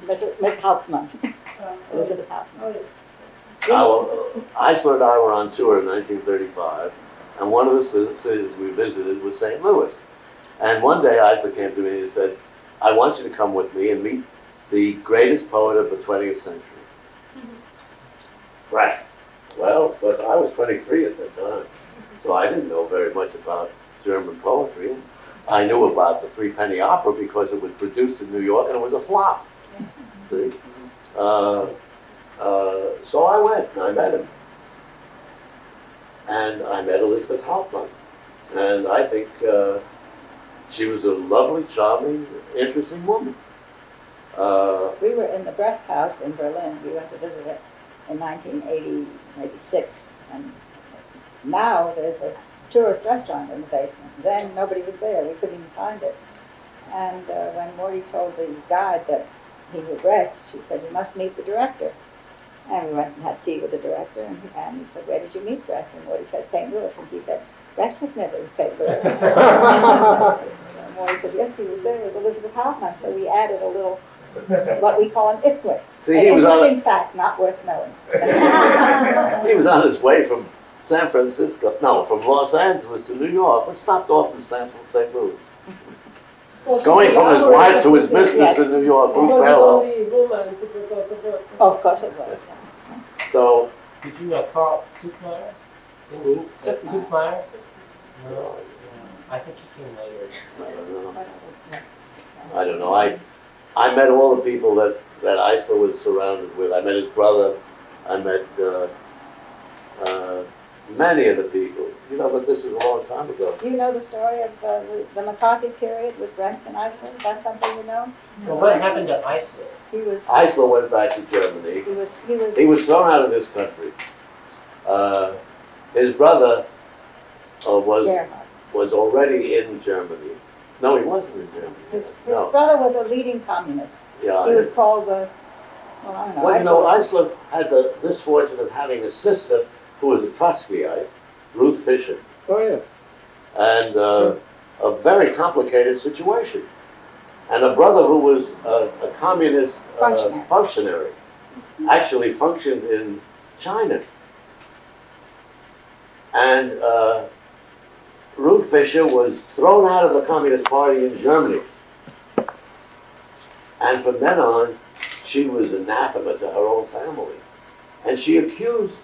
Miss Hauptmann, Elizabeth Hauptmann. Oh, yes. Isla and I were on tour in 1935, and one of the cities we visited was St. Louis. And one day Isla came to me and said, I want you to come with me and meet the greatest poet of the 20th century. Brecht. Well, because I was 23 at that time, so I didn't know very much about German poetry. I knew about the Three-Penny Opera because it was produced in New York and it was a flop. See? So I went and I met him. And I met Elizabeth Hauptmann. And I think she was a lovely, charming, interesting woman. We were in the Brecht House in Berlin. We went to visit it in 1986. And now there's a tourist restaurant in the basement. Then nobody was there. We couldn't even find it. And when Morty told the guide that he was Brecht, she said, "You must meet the director." And we went and had tea with the director. And he said, "Where did you meet Brecht?" And Morty said, "St. Louis." And he said, "Brecht was never in St. Louis." So Morty said, "Yes, he was there with Elizabeth Hoffman." So we added a little, what we call an ifwit. See, An he was interesting fact, not worth knowing. he was on his way from San Francisco, no, from Los Angeles to New York, but stopped off in St. Louis. Well, Going from his wife to his business Yes. in New York, It was the fellow. only woman who was also good. Of course it was. So, Did you call Supmeyer? Who? Supmeyer? No. I think he came later. I don't know. I met all the people that Isla was surrounded with. I met his brother. I met many of the people. You know, but this is a long time ago. Do you know the story of the McCarthy period with Brecht in Iceland? Is that something you know? Well, what happened to Iceland? He was. Isla went back to Germany. He was thrown out of this country. His brother was already in Germany. No, he wasn't in Germany. His No. brother was a leading communist. Yeah. He was called the. Well, I don't know. Well, you know, Isla had the misfortune of having a sister who was a Trotskyite, Ruth Fisher. Oh, yeah. And a very complicated situation. And a brother who was a communist functionary, actually functioned in China. And Ruth Fisher was thrown out of the Communist Party in Germany. And from then on, she was anathema to her own family. And she accused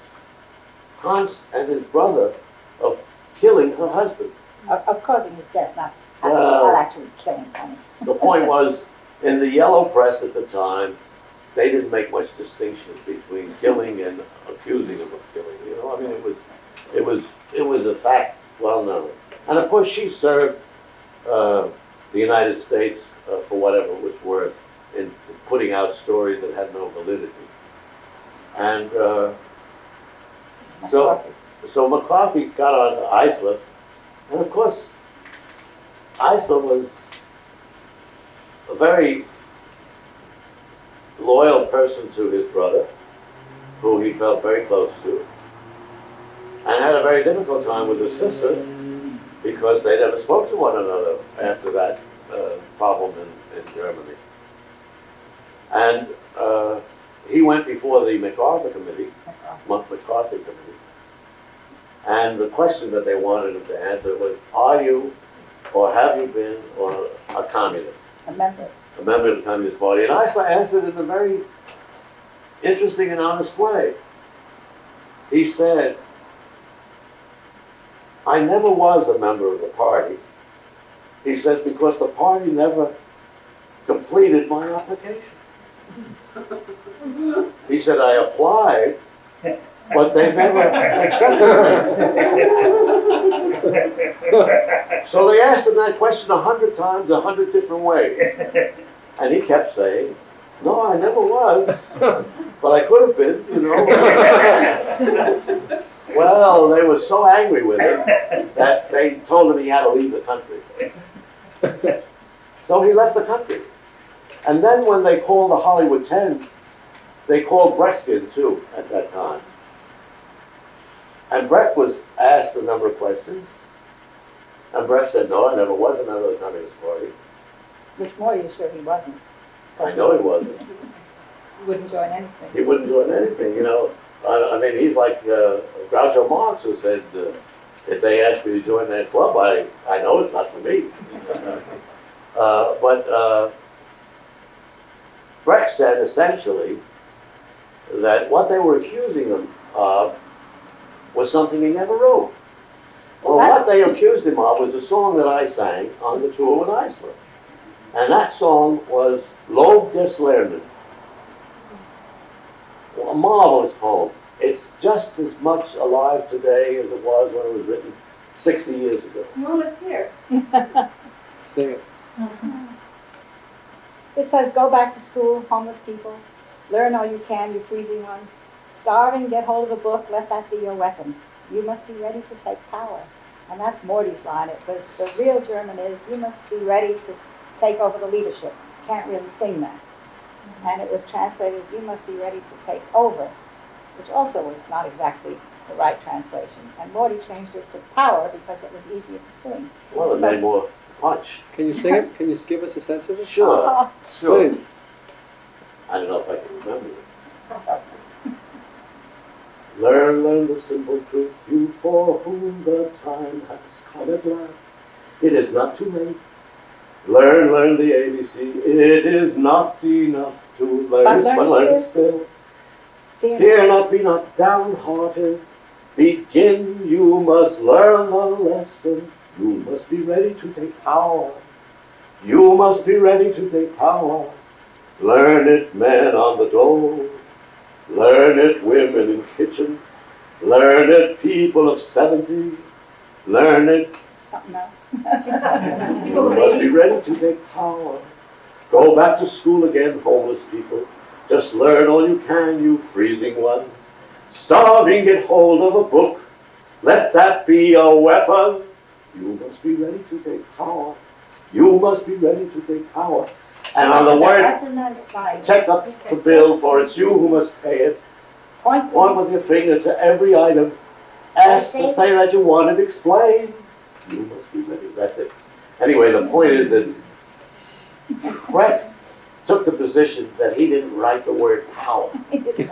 Hans and his brother of killing her husband. Of causing his death, not Well, actually killing him. The point was, in the yellow press at the time, they didn't make much distinction between killing and accusing him of killing. You know, I mean, it was a fact well known. And of course, she served the United States for whatever it was worth in putting out stories that had no validity. And so McCarthy got on to Isla, and of course, Isla was a very loyal person to his brother, who he felt very close to, and had a very difficult time with his sister because they never spoke to one another after that problem in Germany. And he went before the MacArthur Committee, and the question that they wanted him to answer was, are you or have you been or a communist? A member. A member of the Communist Party. And Isla answered in a very interesting and honest way. He said, I never was a member of the party. He says, because the party never completed my application. He said, I applied, but they never accepted me. So they asked him that question 100 times, 100 different ways. And he kept saying, no, I never was, but I could have been, you know. Well, they were so angry with him that they told him he had to leave the country. So he left the country. And then when they called the Hollywood 10, they called Brecht in too at that time. And Brecht was asked a number of questions. And Brecht said, no, I never was a member of the Communist Party. Which more are you sure he wasn't? I know he wasn't. He wouldn't join anything. He wouldn't join anything, you know. I mean, he's like Groucho Marx, who said, if they ask me to join that club, I know it's not for me. But Brecht said, essentially, that what they were accusing him of was something he never wrote. Well, what they accused him of was a song that I sang on the tour with Isla. And that song was Lob des Lernen. Well, a marvelous poem. It's just as much alive today as it was when it was written 60 years ago. Well, let's hear. Sing it. It says, go back to school, homeless people. Learn all you can, you freezing ones. Starving, get hold of a book, let that be your weapon. You must be ready to take power. And that's Morty's line. It was, the real German is, you must be ready to take over the leadership. Can't really sing that. And it was translated as, you must be ready to take over, which also was not exactly the right translation. And Morty changed it to power because it was easier to sing. Well, it So- made more punch. Can you sing it? Can you give us a sense of it? Sure, sure. Please. I don't know if I can remember it. Learn the simple truth, you for whom the time has come at last. It is not too late. Learn the ABC. It is not enough to learn, but learn still. Fear not, be not downhearted. Begin, you must learn the lesson. You must be ready to take power. You must be ready to take power. Learn it, men on the dole. Learn it, women in kitchen. Learn it, people of 70. Learn it. Something else. You must be ready to take power. Go back to school again, homeless people. Just learn all you can, you freezing ones. Starving, get hold of a book. Let that be a weapon. You must be ready to take power. You must be ready to take power. And on the word, That's a nice line. check up the bill, for it's you who must pay it. Point Point with your finger to every item. Ask the thing that you wanted explained. You must be ready. That's it. Anyway, the point is that Brecht took the position that he didn't write the word power. Morty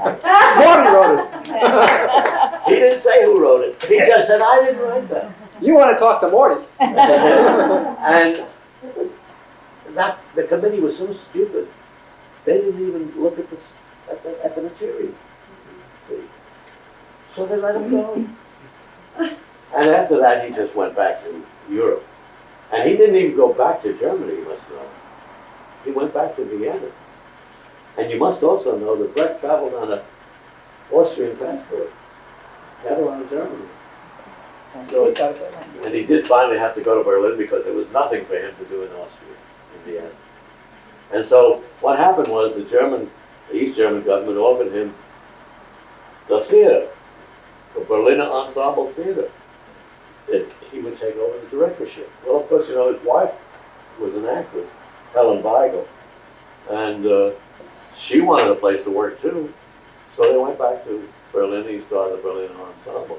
wrote it. He didn't say who wrote it. He just said, I didn't write that. You want to talk to Morty. And that the committee was so stupid, they didn't even look at the material. See? So they let him go. And after that, he just went back to Europe. And he didn't even go back to Germany, you must know. He went back to Vienna. And you must also know that Brecht traveled on an Austrian passport, never on Germany. So, and he did finally have to go to Berlin because there was nothing for him to do in Austria, in Vienna. And so what happened was the East German government offered him the theater, the Berliner Ensemble Theater, that he would take over the directorship. Well, of course, you know, his wife was an actress, Helen Weigel, and she wanted a place to work too. So they went back to Berlin. He started the Berliner Ensemble.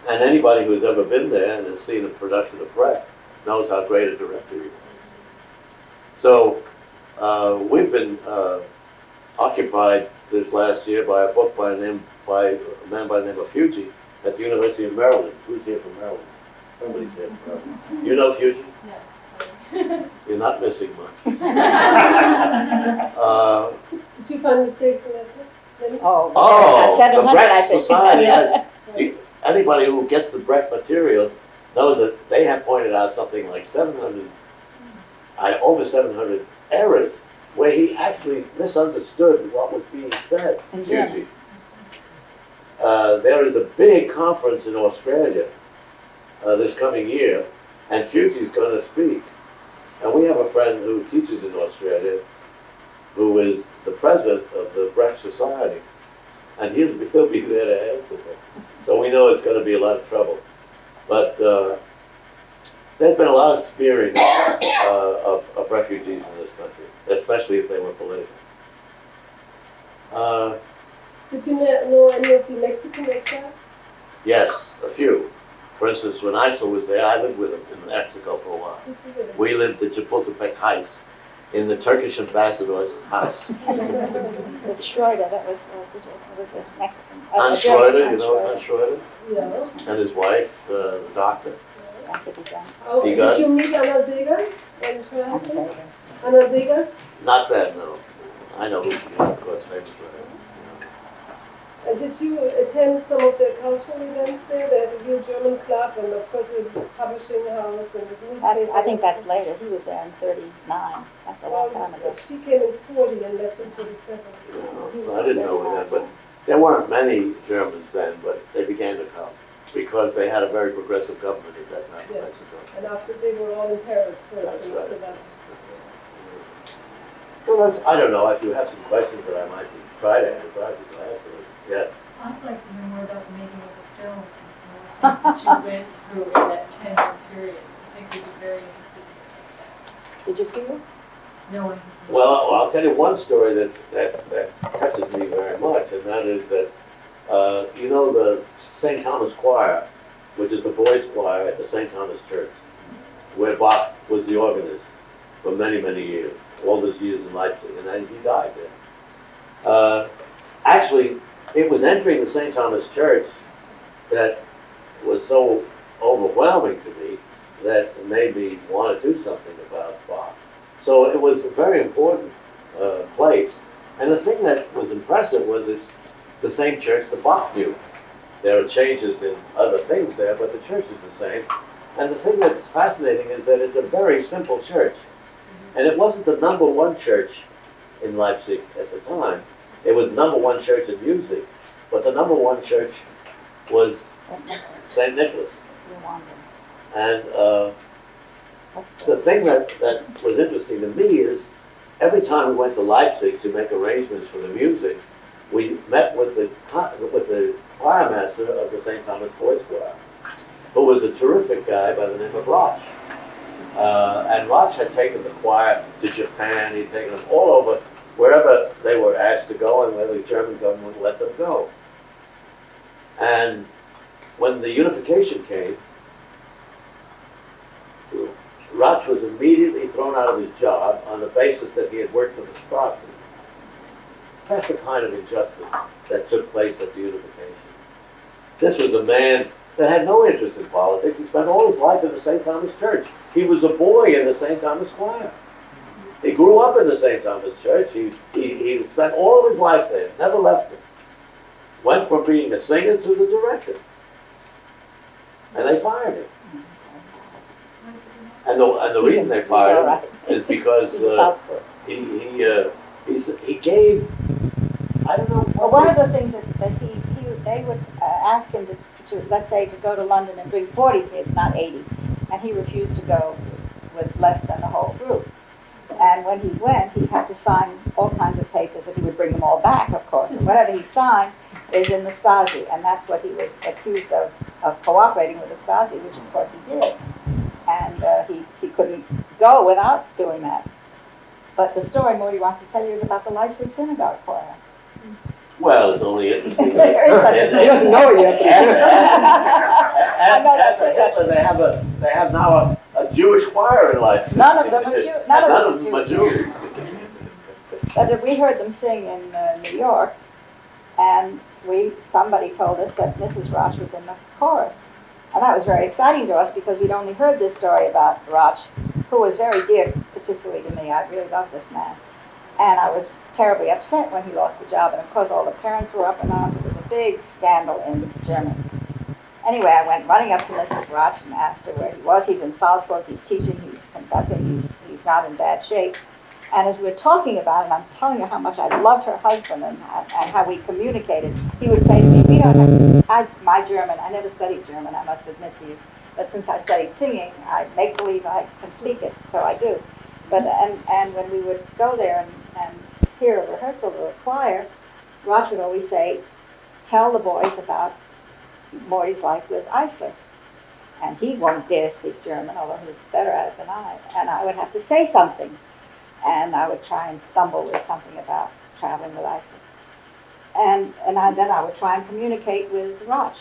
And anybody who's ever been there and has seen a production of Brecht knows how great a director he was. So we've been occupied this last year by a book by a man by the name of Fuji at the University of Maryland. Who's here from Maryland? Somebody's here from Maryland. You know Fuji? No. You're not missing much. Did you find mistakes in that book? Oh, 700, the I Brecht think. Society has. Anybody who gets the Brecht material knows that they have pointed out something like 700, over 700 errors where he actually misunderstood what was being said. Fuji. There is a big conference in Australia this coming year, and Fuji's going to speak. And we have a friend who teaches in Australia, who is the president of the Brecht Society, and he'll be there to answer them. So we know it's going to be a lot of trouble. But there's been a lot of smearing of refugees in this country, especially if they were political. Did you know any of the Mexican exiles? Yes, a few. For instance, when Isla was there, I lived with him in Mexico for a while. We lived at Chapultepec Heights in the Turkish ambassador's house. With Schroeder, that was a Mexican. Hans a German, Schroeder, you Hans know Hans Schroeder? Yeah. And his wife, the doctor. That could be done. Oh, He did got- you meet Anna Segas and her That's husband? it. Anna Segas? Not that, no. I know who she is, of course, famous for her. And did you attend some of the cultural events there? They had a real German club and of course a publishing house and a newspaper. I think that's later. He was there in 39. That's a long time ago. She came in 40 and left in 47. So I didn't know that, but there weren't many Germans then, but they began to come. because they had a very progressive government at that time in Yeah. Mexico. And after they were all in Paris first, That's and right. after that. So I don't know, if you have some questions that I might try to answer, I'd be glad to. Yes. I'd like to know more about the making of the film and some of the things that you went through in that 10-year period. I think we'd be very interested in Did you see it? knowing. Well, I'll tell you one story that touches me very much, and that is that, you know, the St. Thomas Choir, which is the boys' choir at the St. Thomas Church, where Bach was the organist for many, many years, all those years in Leipzig, and then he died there. Actually, it was entering the St. Thomas Church that was so overwhelming to me that made me want to do something about Bach. So it was a very important place. And the thing that was impressive was it's the same church that Bach knew. There are changes in other things there, but the church is the same. And the thing that's fascinating is that it's a very simple church. And it wasn't the number one church in Leipzig at the time. It was the number one church in music. But the number one church was St. Nicholas. And the thing that was interesting to me is every time we went to Leipzig to make arrangements for the music, we met with the choir master of the St. Thomas Boys Choir, who was a terrific guy by the name of Roch. And Roch had taken the choir to Japan. He'd taken them all over, wherever they were asked to go and where the German government let them go. And when the unification came, Roch was immediately thrown out of his job on the basis that he had worked for the Stasi. That's the kind of injustice that took place at the unification. This was a man that had no interest in politics. He spent all his life in the St. Thomas Church. He was a boy in the St. Thomas Choir. He grew up in the St. Thomas Church. He spent all of his life there, never left it. Went from being a singer to the director. And they fired him. And the reason they fired him is because he gave, I don't know. Well, one of the things that they would ask him to, let's say, to go to London and bring 40 kids, not 80. And he refused to go with less than the whole group. And when he went, he had to sign all kinds of papers that he would bring them all back, of course. And whatever he signed is in the Stasi. And that's what he was accused of cooperating with the Stasi, which of course he did. And he couldn't go without doing that. But the story Morty wants to tell you is about the Leipzig Synagogue Choir. Well, it's only interesting. There is such a thing. He doesn't know it yet. I know that's what Hitler, they have now a Jewish choir in Leipzig. None of them are Jews. None of them are Jews. But we heard them sing in New York, and somebody told us that Mrs. Roch was in the chorus. And that was very exciting to us because we'd only heard this story about Roch, who was very dear, particularly to me. I really loved this man. And I was terribly upset when he lost the job. And of course, all the parents were up in arms. It was a big scandal in Germany. Anyway, I went running up to Mrs. Roch and asked her where he was. He's in Salzburg. He's teaching. He's conducting. He's not in bad shape. And as we were talking about it, I'm telling her how much I loved her husband and how we communicated, he would say to me, we don't have to, my German, I never studied German, I must admit to you, but since I studied singing, I make believe I can speak it, so I do. But and when we would go there and hear a rehearsal of the choir, Roch would always say, tell the boys about Morty's life with Eisler. And he won't dare speak German, although he's better at it than I. And I would have to say something. And I would try and stumble with something about traveling with Eisler. And then I would try and communicate with Roch,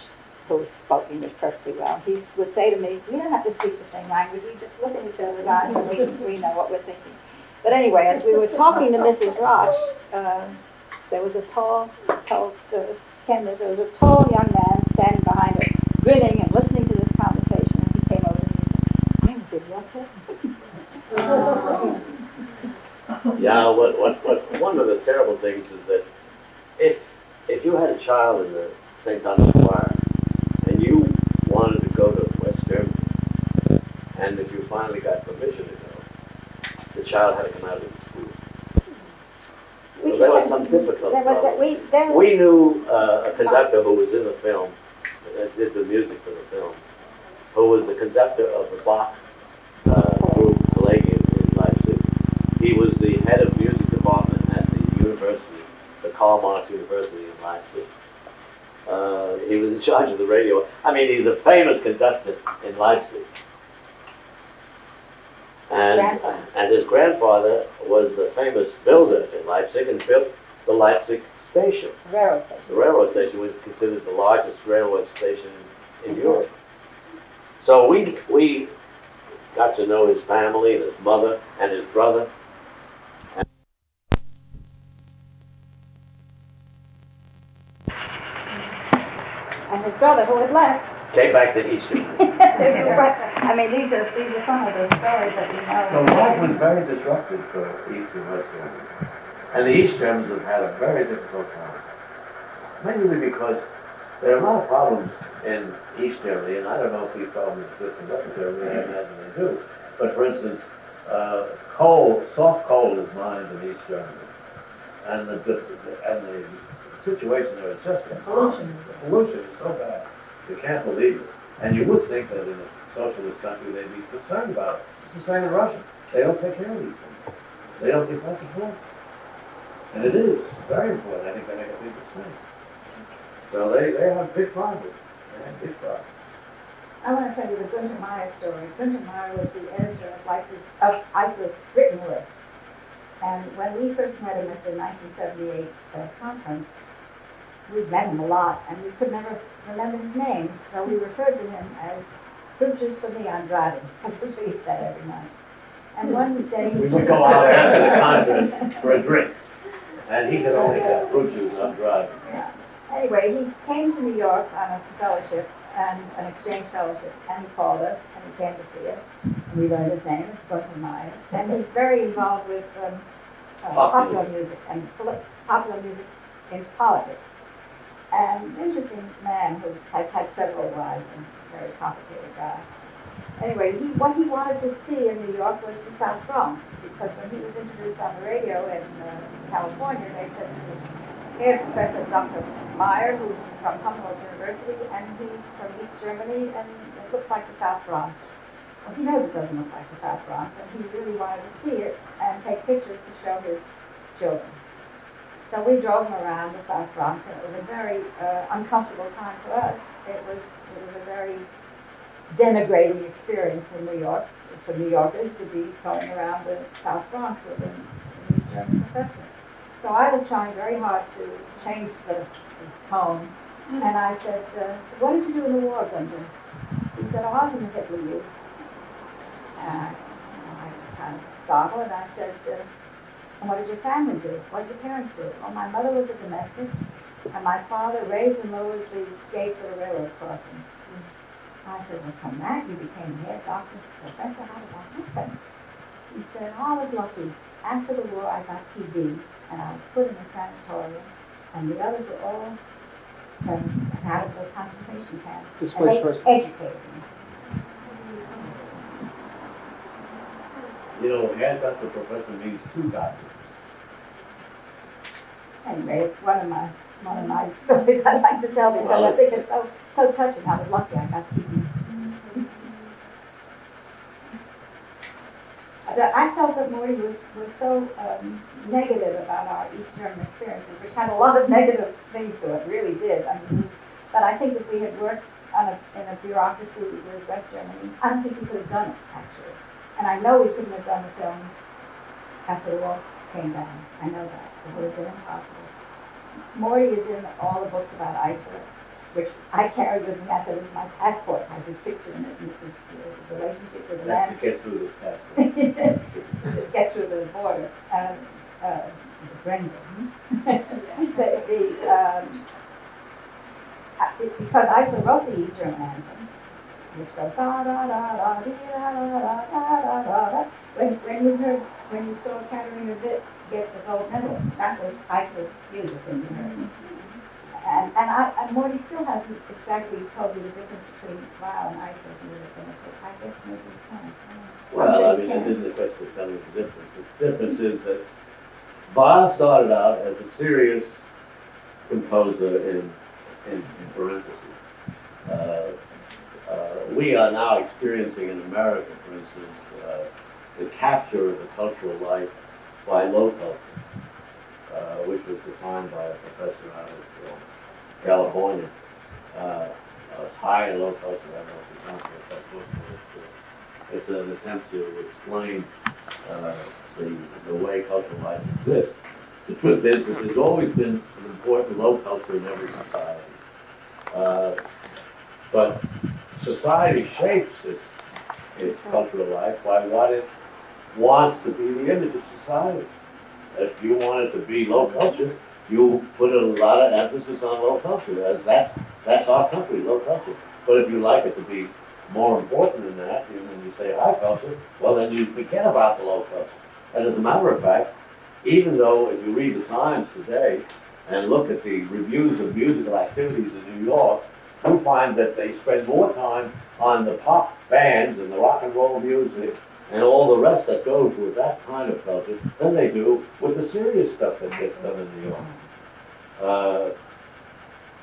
who spoke English perfectly well. He would say to me, we don't have to speak the same language, we just look at each other's eyes and we know what we're thinking. But anyway, as we were talking to Mrs. Roch, there was a tall young man standing behind her, grinning and listening to this conversation, and he came over to me and said, I was in your film. Yeah, one of the terrible things is that if you had a child in the St. Thomas Choir and you wanted to go to West Germany, and if you finally got permission to go, the child had to come out of the school. So there was some difficult problems. We knew a conductor who was in the film that did the music for the film, who was the conductor of the Bach group Collegium in Leipzig. He was the head of music department at the university, the Karl Marx University in Leipzig. He was in charge of the radio. I mean, he's a famous conductor in Leipzig. And his grandfather was a famous builder in Leipzig and built the Leipzig station. Railroad station. The railroad station was considered the largest railroad station in Europe. So we got to know his family, and his mother, and his brother. And his brother, who had left. Came back to Eastern. I mean, these are some of the stories that we know. So life was very disrupted for East and West Germany. And the East Germans have had a very difficult time. Mainly because there are a lot of problems in East Germany, and I don't know if these problems exist in West Germany, I imagine they do. But for instance, soft coal is mined in East Germany. And the situation there is just pollution. Pollution is so bad. You can't believe it. And you would think that in a socialist country they'd be concerned about it. It's the same in Russia. They don't take care of these things. They don't think that's important. And it is very important. I think they make a big mistake. So they have big problems. They have big problems. I want to tell you the Günther Meyer story. Günther Meyer was the editor of Isla's written list. And when we first met him at the 1978 conference, we met him a lot, and we could never remember his name, so we referred to him as fruit juice for me, I'm driving. That's what we said every night. And one day We would go out after the conference for a drink, and he could only have fruit juice on driving. Yeah. Anyway, he came to New York on a fellowship, and an exchange fellowship, and he called us, and he came to see us, and we learned his name, it's Günther Meyer, and he's very involved with popular music and popular music in politics. And interesting man who has had several wives and a very complicated guy. Anyway, what he wanted to see in New York was the South Bronx, because when he was introduced on the radio in California, they said, "Here, Professor Dr. Meyer, who's from Humboldt University, and he's from East Germany, and it looks like the South Bronx." Well, he knows it doesn't look like the South Bronx, and he really wanted to see it and take pictures to show his children. So we drove him around the South Bronx, and it was a very uncomfortable time for us. It was a very denigrating experience for New Yorkers to be going around the South Bronx with an East German professor. So I was trying very hard to change the tone, and I said, "What did you do in the war, Günther?" He said, "Oh, I was in the Hitler Youth." And I was kind of startled, and I said, "And what did your family do? What did your parents do?" "Well, my mother was a domestic, and my father raised and lowered the gates of the railroad crossing." I said, "Well, from that you became head doctor, professor, how did that happen?" He said, "Oh, I was lucky. After the war, I got TB, and I was put in a sanatorium, and the others were all out of the concentration camps. Displaced And they person. educated me." You know, head doctor professor means two doctors. Anyway, it's one of my stories I like to tell because I think it's so touching. I was lucky I got TB. I felt that Morty was so negative about our East German experiences, which had a lot of negative things to it, really did. I mean, but I think if we had worked in a bureaucracy with West Germany, I don't think we could have done it, actually. And I know we couldn't have done the film after the wall came down. I know that. It would have been impossible. Morty is in all the books about Iceland, which I carried with me. I said, "It's my passport." I have his picture in it, and it's the relationship with the That's man. to get through this passport. To get through the border. Because Iceland wrote the East German anthem, which goes da da da da dee, da da da da da da. When you saw Katarina Witt get the gold medal, that was Iceland's music in her. And Morty still hasn't exactly told you the difference between Wow and Iceland's music, and I guess maybe he can. Well, I mean, it isn't a question of telling the difference. The difference is that Bach started out as a serious composer in parentheses. We are now experiencing in America, for instance, the capture of the cultural life by low culture, which was defined by a professor out of California. High and low culture, I don't know if you know what that book is. It's an attempt to explain the way cultural life exists. The truth is that there's always been an important low culture in every society. But society shapes its cultural life by what it wants to be the image of society. If you want it to be low culture, you put a lot of emphasis on low culture, as that's our country, low culture. But if you like it to be more important than that, when you say high culture, well then you forget about the low culture. And as a matter of fact, even though if you read the Times today and look at the reviews of musical activities in New York, you find that they spend more time on the pop bands and the rock and roll music and all the rest that goes with that kind of culture than they do with the serious stuff that gets done in New York.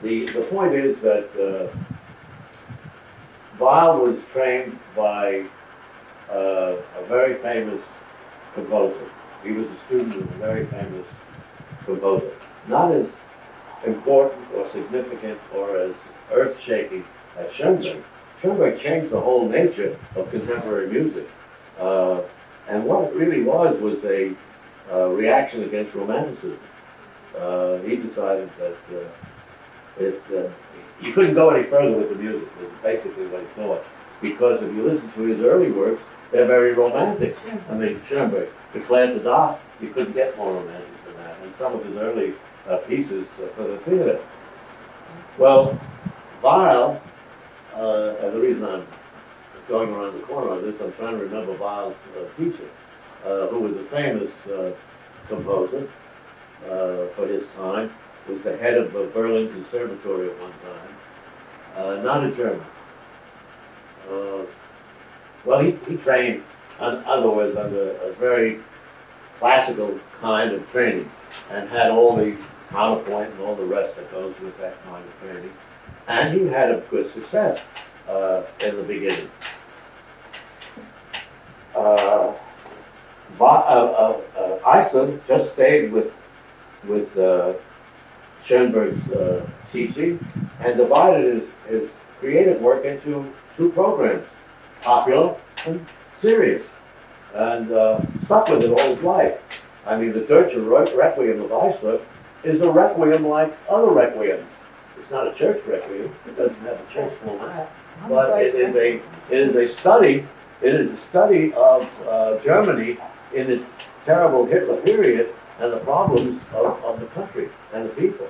The point is that Weill was trained by a very famous composer. He was a student of a very famous composer. Not as important or significant or as earth-shaking as Schoenberg. Schoenberg changed the whole nature of contemporary music. And what it really was a reaction against Romanticism. He decided that you couldn't go any further with the music, was basically what he thought. Because if you listen to his early works, they're very romantic. I mean, Schoenberg, Declare to Die, you couldn't get more romantic than that. And some of his early pieces for the theater. Well, Weill, and the reason I'm going around the corner on this, I'm trying to remember Weill's teacher, who was a famous composer for his time, was the head of the Berlin Conservatory at one time, not a German. Well, he trained, in other words, under a very classical kind of training, and had all the counterpoint and all the rest that goes with that kind of training. And he had a good success in the beginning. Iceland just stayed with Schoenberg's teaching and divided his creative work into two programs, popular and serious, and stuck with it all his life. I mean, the Deutsche Requiem of Iceland is a requiem like other requiems. It's not a church requiem. It doesn't have a church format, but it is a study. It is a study of Germany in its terrible Hitler period and the problems of the country and the people.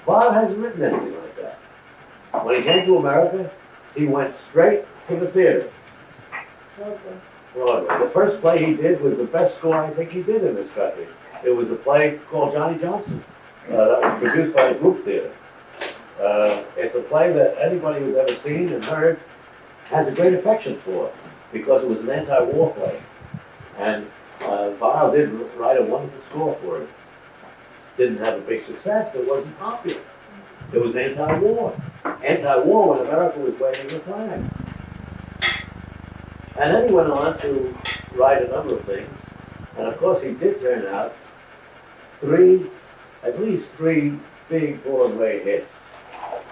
Weill hasn't written anything like that. When he came to America, he went straight to the theater. Broadway. The first play he did was the best score I think he did in this country. It was a play called Johnny Johnson that was produced by the Group Theater. It's a play that anybody who's ever seen and heard has a great affection for because it was an anti-war play. And Weill did write a wonderful score for it. Didn't have a big success, it wasn't popular. It was anti-war. Anti-war when America was waving the flag. And then he went on to write a number of things. And of course he did turn out at least three big Broadway hits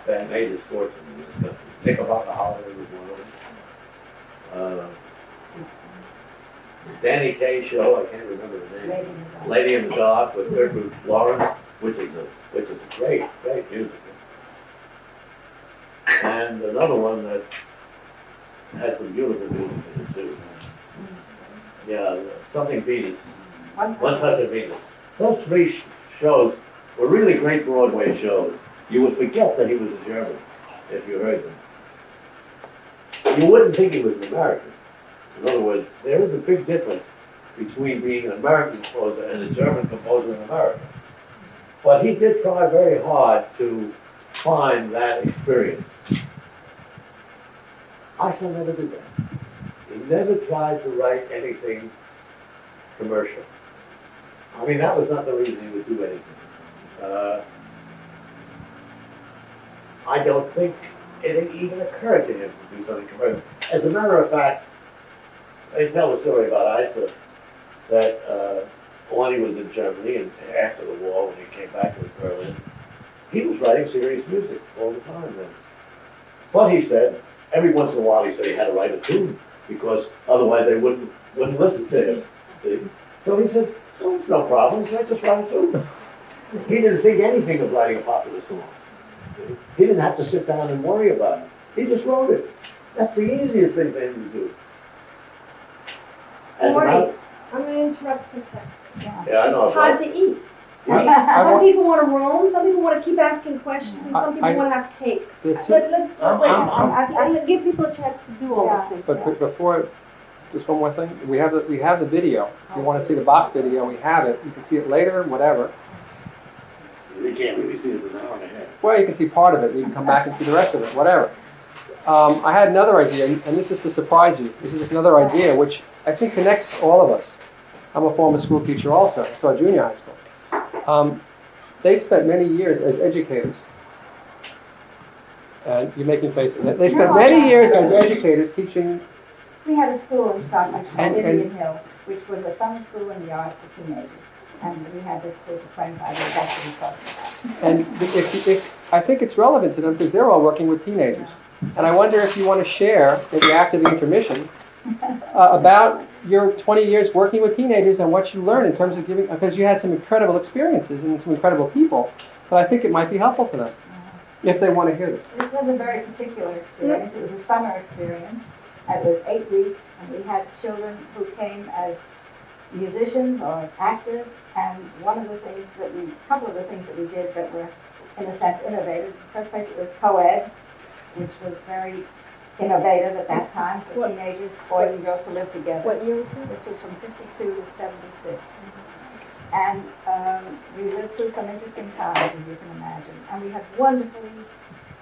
that made his fortune in this country. Knickerbocker Holiday was one of them. The Danny Kaye show, I can't remember the name. Lady in the Dark with Gertrude Lawrence, which is a great musical. And another one that has some beautiful music in it too. Yeah, something Venus. One Touch of Venus. Those three shows were really great Broadway shows. You would forget that he was a German if you heard them. You wouldn't think he was an American. In other words, there is a big difference between being an American composer and a German composer in America. But he did try very hard to find that experience. Iceland never did that. He never tried to write anything commercial. I mean, that was not the reason he would do anything. I don't think it even occurred to him to do something commercial. As a matter of fact, I tell a story about Isa that when he was in Germany and after the war, when he came back to Berlin, he was writing serious music all the time then. But he said, every once in a while he said he had to write a tune because otherwise they wouldn't listen to him. See? So he said, oh, it's no problem, so I just write a tune. He didn't think anything of writing a popular song. See? He didn't have to sit down and worry about it. He just wrote it. That's the easiest thing for him to do. As a Morty, matter- I'm going to interrupt for a second. Yeah, I know. It's time to eat. I Some want- people want to roam, some people want to keep asking questions, and some people I- want to have cake. The two- Let's give people a chance to do all Yeah. those things. But before, just one more thing, we have the video. If you want to see the Bach video, we have it. You can see it later, whatever. You can't really see it in an hour and a half. Well, you can see part of it, you can come back and see the rest of it, whatever. I had another idea, and this is to surprise you. This is just another idea, which I think connects all of us. I'm a former school teacher also, so a junior high school. They spent many years as educators. And you're making faces. They spent many years as educators teaching. We had a school in Stockbridge called And- Indian Hill, which was a summer school in the arts for teenagers. And we had this school for 25 years, that's what we're talking about. And if I think it's relevant to them because they're all working with teenagers. And I wonder if you want to share, maybe after the intermission, about your 20 years working with teenagers and what you learned in terms of giving, because you had some incredible experiences and some incredible people, but I think it might be helpful to them, if they want to hear this. It was a very particular experience. It was a summer experience. It was 8 weeks, and we had children who came as musicians or actors. And one of the things a couple of the things that we did that were, in a sense, innovative. In the first place, it was co-ed, which was very innovative at that time for teenagers, boys and girls to live together. What year was this? This was from 52 to 76. And we lived through some interesting times, as you can imagine. And we had wonderfully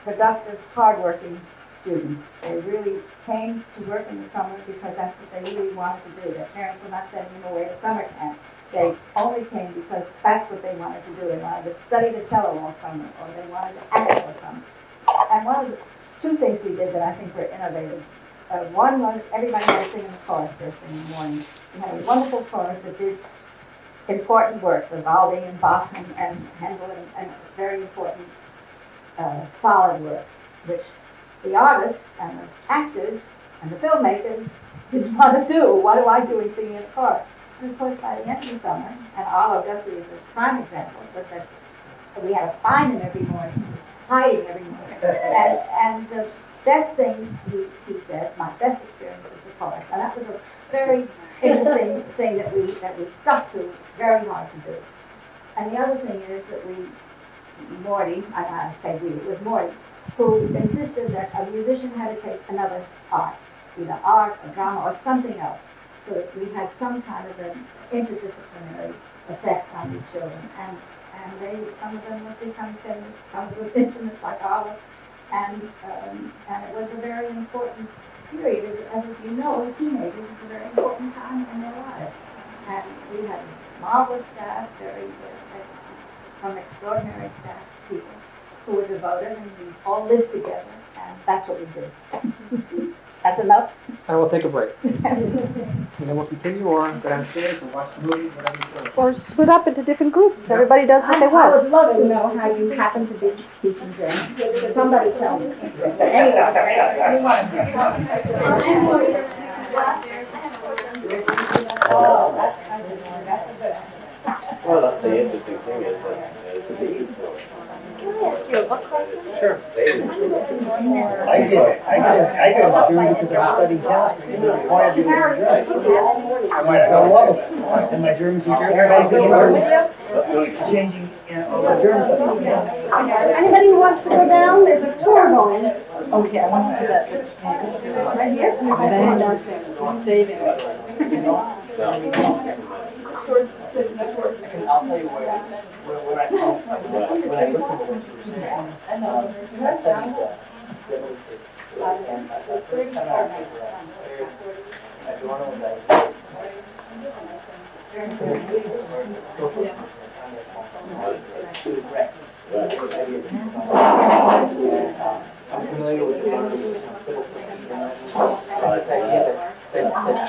productive, hardworking students. They really came to work in the summer because that's what they really wanted to do. Their parents were not sending them away to summer camp. They only came because that's what they wanted to do. They wanted to study the cello all summer, or they wanted to act all summer. And one of the two things we did that I think were innovative. One was everybody had to sing in the chorus first thing in the morning. We had a wonderful chorus that did important works, Vivaldi and Bach and Handel and very important solid works, which the artists and the actors and the filmmakers didn't want to do. What do I do in singing in the chorus? And of course, by the end of the summer, and Arlo Guthrie is a prime example, was that we had to find him every morning, hiding every morning. And the best thing, he said, my best experience was the chorus. And that was a very interesting thing that we stuck to, very hard to do. And the other thing is that Morty, I say we, it was Morty, who insisted that a musician had to take another art, either art or drama or something else, so that we had some kind of an interdisciplinary effect on these children. And some of them would become famous, some were instruments like Arlo, and it was a very important period. As you know, teenagers is a very important time in their lives. And we had a marvelous staff, some extraordinary staff people who were devoted, and we all lived together, and that's what we did. That's enough? And we'll take a break. And then we'll continue or go downstairs and watch the movie, whatever you want. Or split up into different groups. Everybody does what they I want. would love to know how you happen to be teaching German. Somebody tell me. But anyway, we want to. Oh, that's a good one. Well, the interesting thing is that it's a big influence. Can I ask you a book question? Sure. I did a German because I was studying chemistry and I wanted to do German. I love it. And my German teacher, everybody's changing, all the German stuff. Anybody who wants to go down, there's a tour going. Okay, I want to do that. Right here? Stay there. I'll tell you where I come from. When I listen to what you're saying, I studied and the first time I was there at Toronto was at social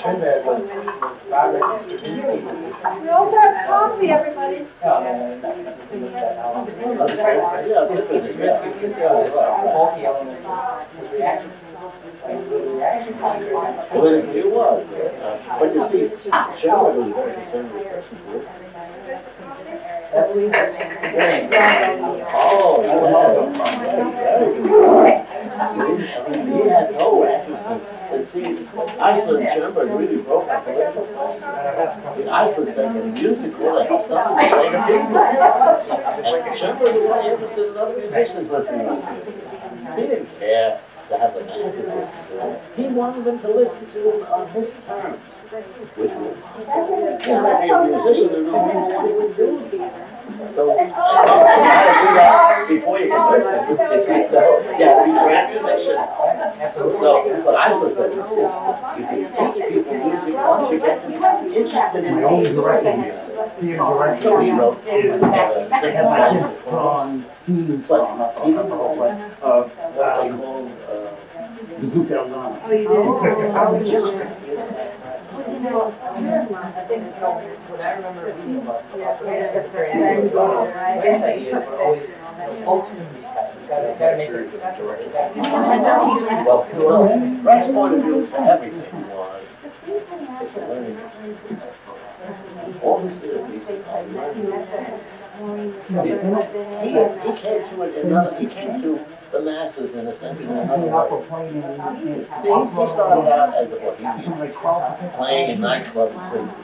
Trinidad was Barbara Stravinsky. We also have coffee, everybody. Multi-element reaction. Well, it was. But you see, Schoen was very concerned with personal. Oh, he had no interest in seeing Iceland Chamber really broke up. In Iceland, they had musical, they had something to play the people. And Chamber was only interested in other musicians listening to music. He didn't care to have the masses listen to him. He wanted them to listen to him on his terms. Which was, he might be a musician and know what he was doing. So, you had to do that before you could listen. If you know, you have to be a grand musician. So, but Iceland said, listen, you can teach people music once you get them interested in My own music. directing, theater direction, So he wrote, is they have my kids put on scenes but he of didn't what they called, Bazooka Elana. Oh, you did? What I remember reading about well, Frank's point of view to everything was, it's a learning. All his theories are learning. He came to it, he came to the masses in a sense in another way. He started out as a bohemian, playing in nightclubs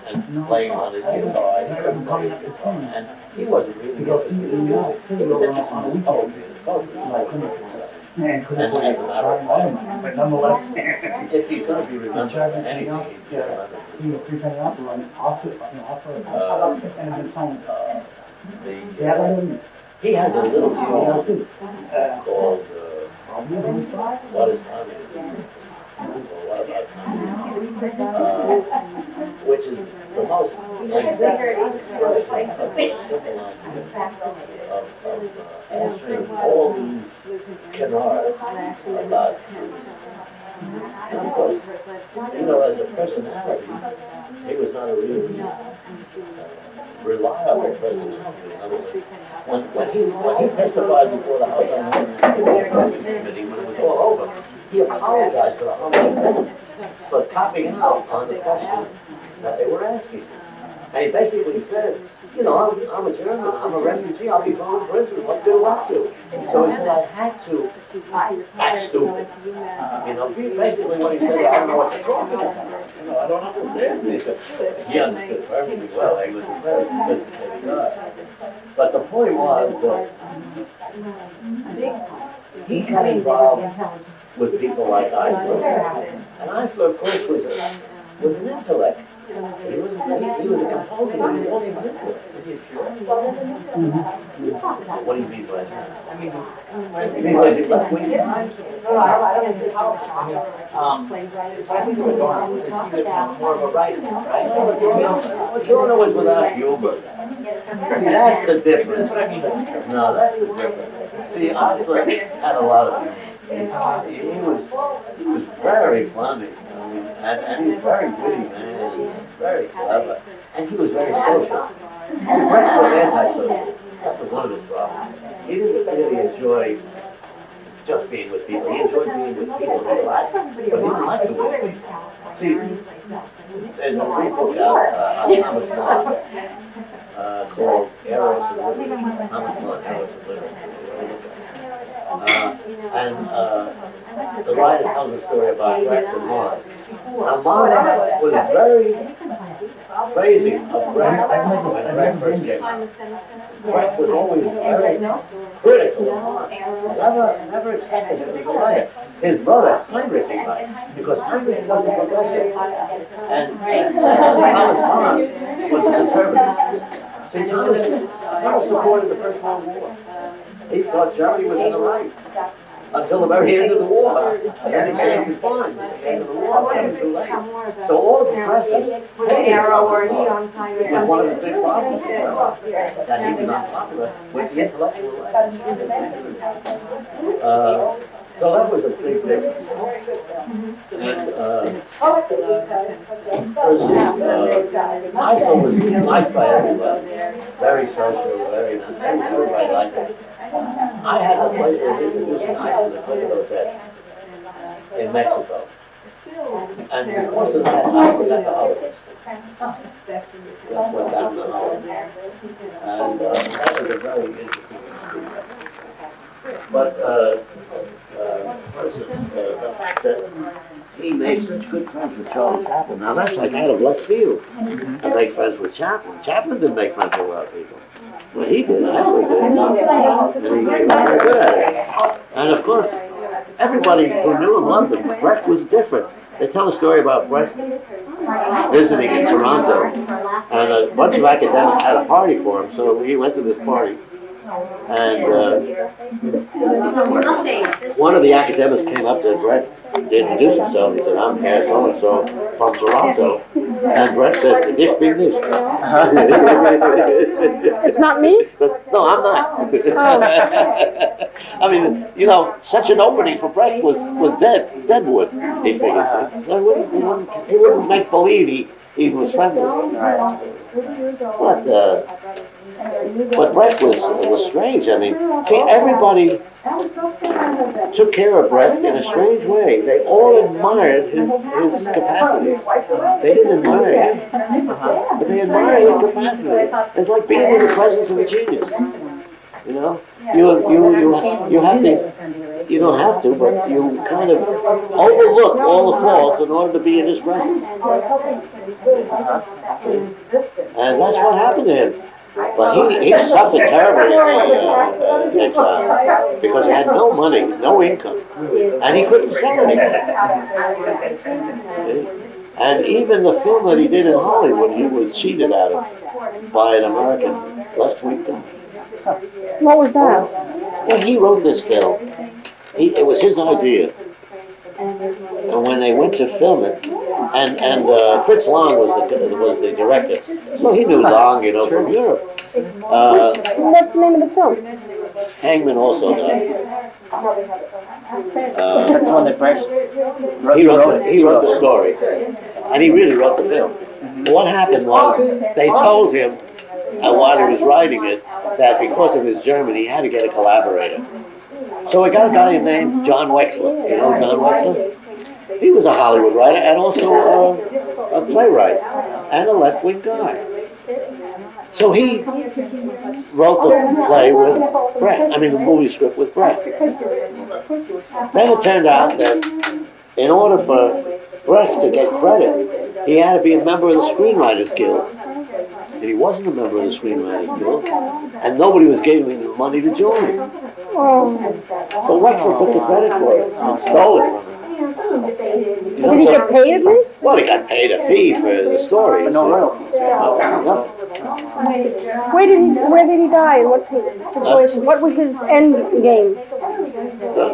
and playing on his guitar, and he wasn't really interested in music. He was interested in poetry and poetry. Man, could have played but nonetheless. If he's going to be remembered for anything, he's going to See, 3 penny ounces on offer, and then playing. He has a little song called, What is Time? Or What About Time? Which is the most answering all these canards about because, you know, as a personality, he was not a really reliable personality. In other words, when he testified before the House on Committee, when it was all over, he apologized to the House Committee for copping out on the questions that they were asking. And he basically said, you know, I'm a German, I'm a refugee, I'll be thrown in prison, what good will I do? So he said, I had to act stupid. You know, basically what he said, I don't know what you're talking about. You know, I don't understand this. He understood perfectly well, he was a very sophisticated guy. But the point was that he got involved with people like Eisler. And Eisler, of course, was an intellect. He was a composer, and he was an intellect. Is he pure? What do you mean by that? I mean, left wing? more of a writer, right? Well, Jordan was without humor. See, that's the difference. No, that's the difference. See, Eisler had a lot of humor. He was very funny. I mean, and he's very witty, man, and very clever. And he was very social. Brett was anti-social. That was one of his problems. He didn't really enjoy just being with people. He enjoyed being with people in his life, but he didn't like to work with people. See, there's a great book out on Thomas Mann called Eros and Liberty. Thomas Mann, Eros and Liberty. The writer tells a story about Rex and Mars. Now, Mars was very praising of Rex when Rex first came out. Rex was always very critical of Mars. Never accepted him as a writer. His brother, Heinrich, he liked, because Heinrich was a professor. And Thomas Mann was a conservative. See, Thomas supported the First World War. He thought Germany was in the right until the very end of the war. And then he changed his mind at the end of the war. It was too late. So all the pressures was one of the big problems that he was not popular with the intellectual right. So that was a big business. And, Michael was liked by everybody. Very social, very nice. Everybody liked him. I had the pleasure of introducing Michael to Cliff in Mexico. And because of that, I forgot the holidays. That's what got the holidays. And that was a very interesting experience. But the fact that he made such good friends with Charlie Chaplin, now that's like out of left field to make friends with Chaplin. Chaplin didn't make friends with a lot of people. Well, he did, actually did. And he was very good at it. And of course, everybody who knew him loved him. Brecht was different. They tell a story about Brecht visiting in Toronto, and a bunch of academics had a party for him, so he went to this party. And one of the academics came up to Brecht to introduce himself. He said, I'm Herr so-and-so from Toronto. And Brecht said, "Dich bin ich." It's not me? No, I'm not. I mean, you know, such an opening for Brecht was deadwood, he figured. He wouldn't make believe he was friendly. But Brecht was strange. I mean, see, everybody took care of Brecht in a strange way. They all admired his capacity. They didn't admire him, but they admired his capacity. It's like being in the presence of a genius. You know, you have to. You don't have to, but you kind of overlook all the faults in order to be in his presence. And that's what happened to him. But he suffered terribly in Exile because he had no money, no income, and he couldn't sell anything. And even the film that he did in Hollywood, he was cheated out of by an American left-wing guy. What was that? Well, he wrote this film. It was his idea. And when they went to film it, and Fritz Lang was the director, so he knew Lang, you know, from Europe. What's the name of the film? Hangman also died. That's the one that Brecht He wrote the story, and he really wrote the film. What happened was they told him, while he was writing it, that because of his German, he had to get a collaborator. So we got a guy named John Wexler. You know John Wexler? He was a Hollywood writer and also a playwright and a left-wing guy. So he wrote the play with Brecht. I mean, the movie script with Brecht. Then it turned out that in order for Brecht to get credit, he had to be a member of the Screenwriters Guild. And he wasn't a member of the Screenwriters Guild, and nobody was giving him the money to join. So Wexler took the credit for it and stole it from him. Did he get paid at least? Well, he got paid a fee for the story. But no royalties. Where did he die? In what situation? What was his end game?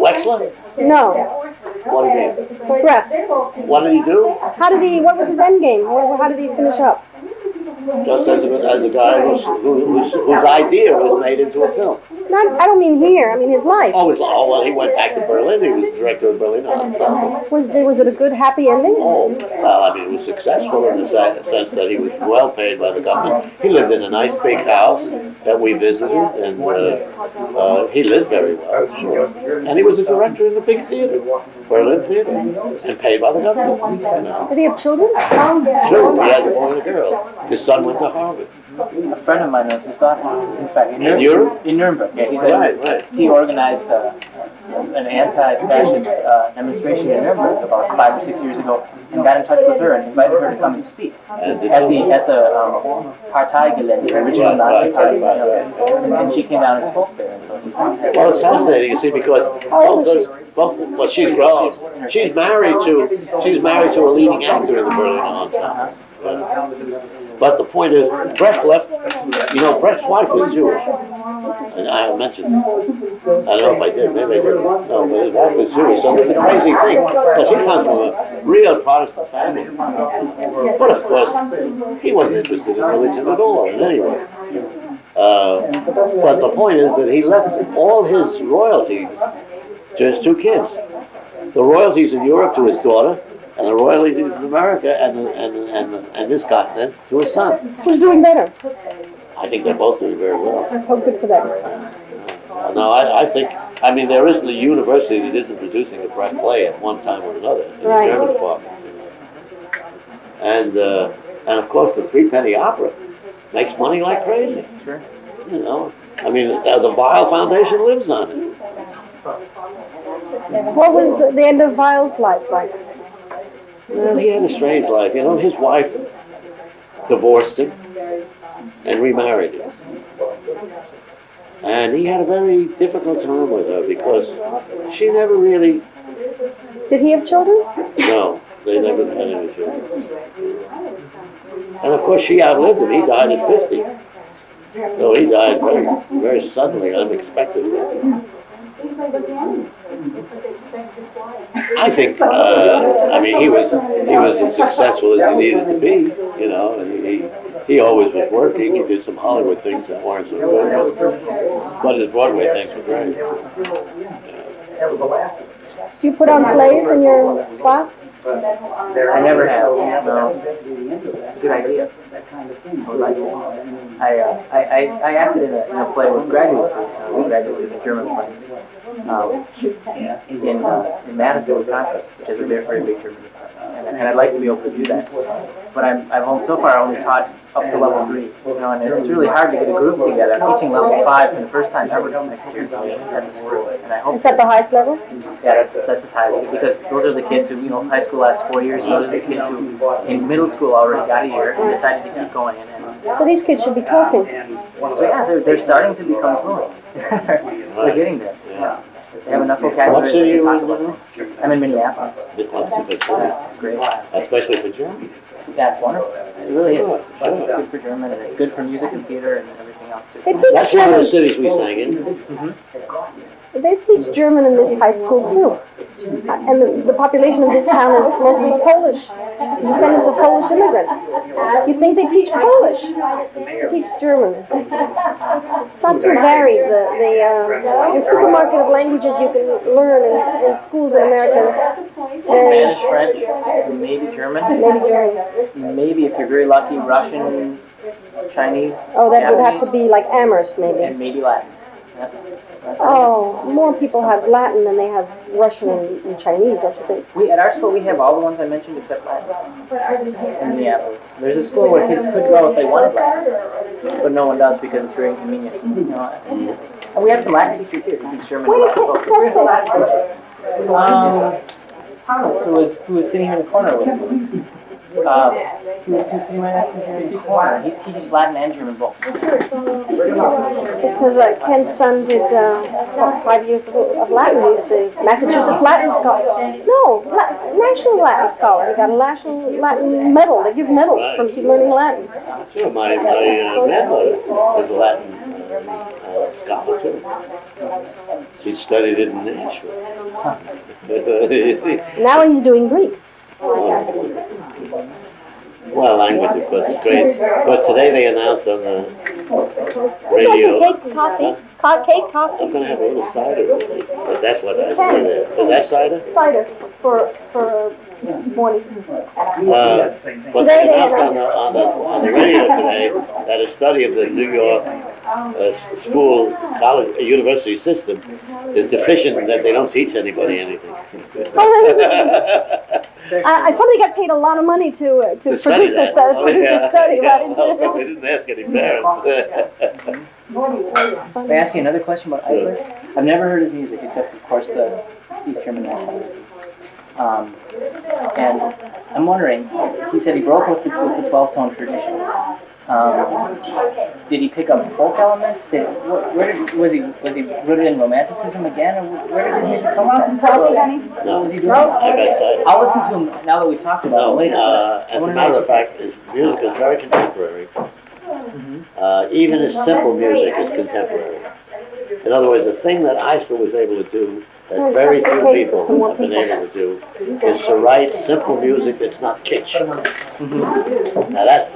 Wexler? No. What did he do? Brecht. What did he do? What was his end game? How did he finish up? Just as a guy whose idea was made into a film. I don't mean here. I mean his life. Oh, well, he went back to Berlin. He was director of Berlin Ensemble. Was it a good, happy ending? Oh, well, I mean, it was successful in the sense that he was well paid by the government. He lived in a nice big house that we visited, and he lived very well, sure. And he was a director in the big theater, Berlin Theater, and paid by the government. You know. Did he have children? Sure, he has a boy and a girl. His son went to Harvard. A friend of mine knows his daughter. In fact, In Europe? In Nuremberg. Yeah, Right. He organized an anti-fascist demonstration in Nuremberg about 5 or 6 years ago, and got in touch with her and invited her to come and speak at the Parteigelände, the original Nazi party, and she came down and spoke there. Well, it's fascinating, you see, because well, she's grown. She's married to a leading actor in the Berlin Ensemble. But the point is, Brecht left, you know, Brecht's wife was Jewish. And I mentioned it. I don't know if I did, maybe I didn't. No, but his wife was Jewish, so it's a crazy thing. Because he comes from a real Protestant family. But of course, he wasn't interested in religion at all, in any way. But the point is that he left all his royalty Just 2 kids. The royalties in Europe to his daughter, and the royalties in America and this continent to his son. Who's doing better? I think they're both doing very well. Oh, good for them. No, I think, I mean, there isn't a university that isn't producing a Brecht play at one time or another in the Right. German department. And of course, the 3-penny opera makes money like crazy. Sure. You know, I mean, the Weill Foundation lives on it. What was the end of Weil's life like? Well, he had a strange life. You know, his wife divorced him and remarried him. And he had a very difficult time with her because she never really... Did he have children? No, they never had any children. And of course, she outlived him. He died at 50. So he died very, very suddenly, unexpectedly. I think, I mean, he was as successful as he needed to be, you know, and he always was working. He did some Hollywood things that weren't so good, but his Broadway things were great. That was the last of it. Do you put on plays in your class? I never have. No. It's a good idea. That kind of thing. I acted in a play with graduate students. We graduated a German play in Madison, Wisconsin, which is a very, very big German department. And I'd like to be able to do that. But I've only so far only taught up to level 3. You know, and it's really hard to get a group together. I'm teaching level 5 for the first time ever next year at the school. And I hope Is that the highest level? yeah, that's as high because those are the kids who, you know, high school lasts 4 years. Those are the kids who in middle school already got a year and decided to keep going. So these kids should be talking. So yeah, they're starting to become fluent. They're getting there. Yeah. They have enough vocabulary to talk about things. I'm in Minneapolis. It's great. Especially for Germany. Yeah, it's wonderful. It really is. It's good for German and it's good for music and theater and everything else. They teach That's one of the German. cities we sang in. They teach German in this high school too. And the population of this town is mostly Polish, descendants of Polish immigrants. You think they teach Polish? They teach German. It's not too varied. The supermarket of languages you can learn in schools in America. Spanish, French, maybe German. Maybe German. Maybe if you're very lucky, Russian, Chinese. Oh, that would have Japanese, to be like Amherst maybe. and maybe Latin. Yeah. Oh, more people have Latin than they have Russian and Chinese, don't you think? We at our school we have all the ones I mentioned except Latin in Minneapolis. There's a school where kids could go if they wanted Latin, but no one does because it's very inconvenient. You know, and we have some Latin teachers here who teach German. Where do you take Saxon? Thomas, who was sitting here in the corner with me. Who's sitting right next to me in the corner. He teaches Latin and German both. Because Ken's son did 5 years of Latin. He's the Massachusetts Latin Scholar. No, National Latin Scholar. He got a National Latin medal. They give medals from learning Latin. Sure, my grandmother is a Latin scholar too. She studied it in Nashville. Now he's doing Greek. Well, language, of course, is great. But today they announced on the Would you radio. like a cake, coffee? Cake, coffee? I'm going to have a little cider with me. But that's what I said there. Is that cider? Cider for morning. But Today they they announced on the radio today that a study of the New York school, college, university system is deficient in that they don't teach anybody anything. Somebody got paid a lot of money to produce this study. But we didn't ask any parents. Can I ask you another question about Eisler? I've never heard his music except, of course, the East German national music. And I'm wondering, he said he broke with the 12-tone tradition. Did he pick up folk elements? Was he rooted in romanticism again? Or where did his music come from? What was he doing? I got cider. I'll listen to him now that we've talked about it later. As a matter of fact, his music is very contemporary. Even his simple music is contemporary. In other words, the thing that Eisler was able to do that very few people have been able to do is to write simple music that's not kitsch. Now that's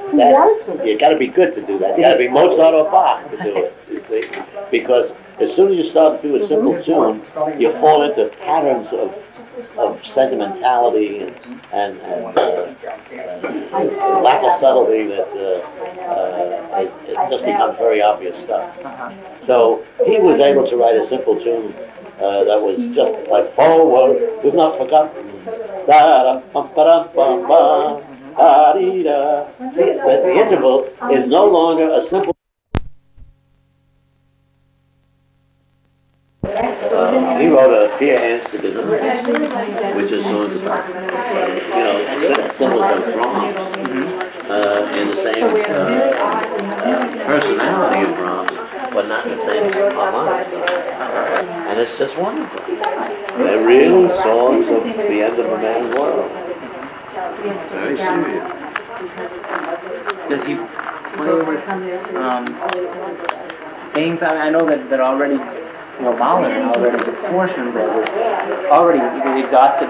you got to be good to do that. You got to be Mozart or Bach to do it. You see, because As soon as you start to do a simple tune, you fall into patterns of sentimentality and lack of subtlety that it just becomes very obvious stuff. So he was able to write a simple tune that was just like forward, we've not forgotten. Da bum ba bum ba. See, the interval is no longer a simple. He wrote a Fear Amsterdam, which is sort of, symbols of Brahms, and the same personality of Brahms, but not the same harmonics. And it's just wonderful. They're real songs of the end of a man's world. Very serious. Does he play with things? I know that they're already, Mahler already before Schoenberg was already they'd exhausted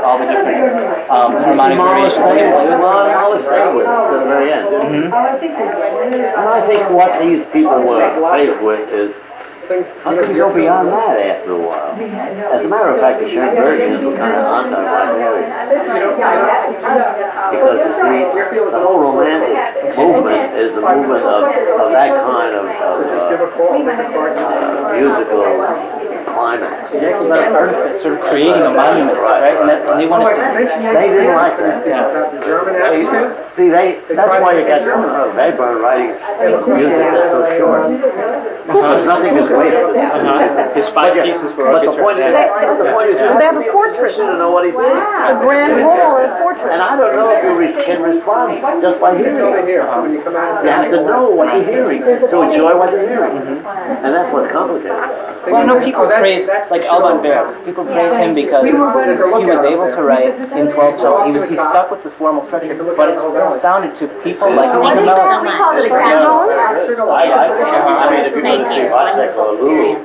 all the different harmonic variations they play with. Mahler stayed with it to the very end. And I think what these people were faced with is, how can you go beyond that after a while? As a matter of fact, the Schoenbergians were kind of anti-Wagnerian. Because you see, the whole romantic movement is a movement of that kind of musical climax. Sort of creating a monument, right? And they wanted They didn't like that. Yeah. See, that's why you got Webern writing music that's so short. Because nothing is wasted. His 5 pieces for orchestra. But the point is, They have a fortress, you don't know what he did. a grand hall and a fortress. And I don't know if you can respond just by hearing it. You have to know what you're hearing to enjoy what you're hearing. And that's what's complicated. Well, I know people praise, like Alban Berg, people praise him because he was able to write in 12 tone. He stuck with the formal structure, but it still sounded to people like it was a melody. We called it a grand hall. I mean, if you're going to see Wozniak or Lulu,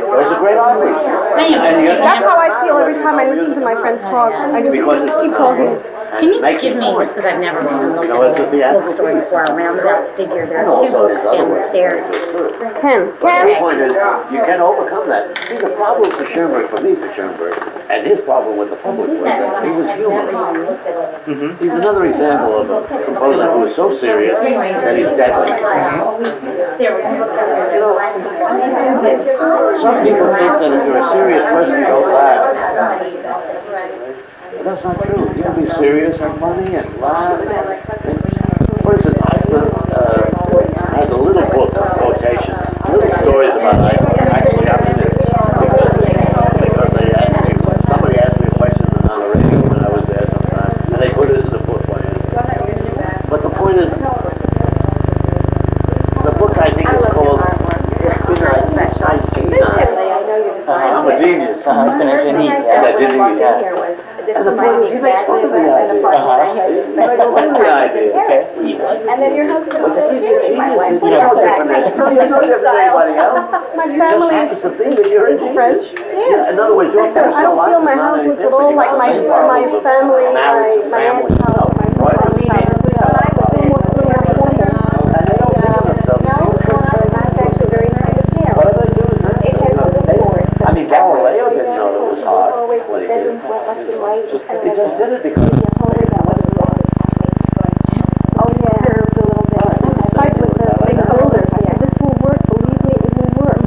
there's a great artist. That's how I feel every time I listen to my friends talk. I just keep talking. Can you give me, just because I've never looked at the bookstore before, around that figure, there are 2 books down the stairs. Ken. The point is, you can overcome that. See, the problem for Schoenberg, for Schoenberg, and his problem with the public was that he was human. He's another example of a composer who is so serious that he's deadly. Some people think that if you're a serious person, you don't laugh. But that's not true. You can be serious and funny and laugh. For instance, Eichmann has a little book of quotations, little stories about Eichmann. Actually, happened because somebody asked me a question on the radio when I was there sometime, and they put it in the book for me. But the point is, the book I think is called I'm a genius. And the point is, he makes fun of the idea. The idea. And then your husband He's a genius. You're no different than anybody else. My family happens to be that you're a genius. French. Yeah. In other words, your I personal don't life feel is my not house looks anything at all like my different. family, Marriage, my aunt's house, my father's house. And they don't feel themselves. That's actually very nice. What do they do is I mean, Galileo didn't know it was hard when he did it. He just did it because Oh yeah, curved a little bit. I fight with the big boulders. I said, this will work, believe me, it will work.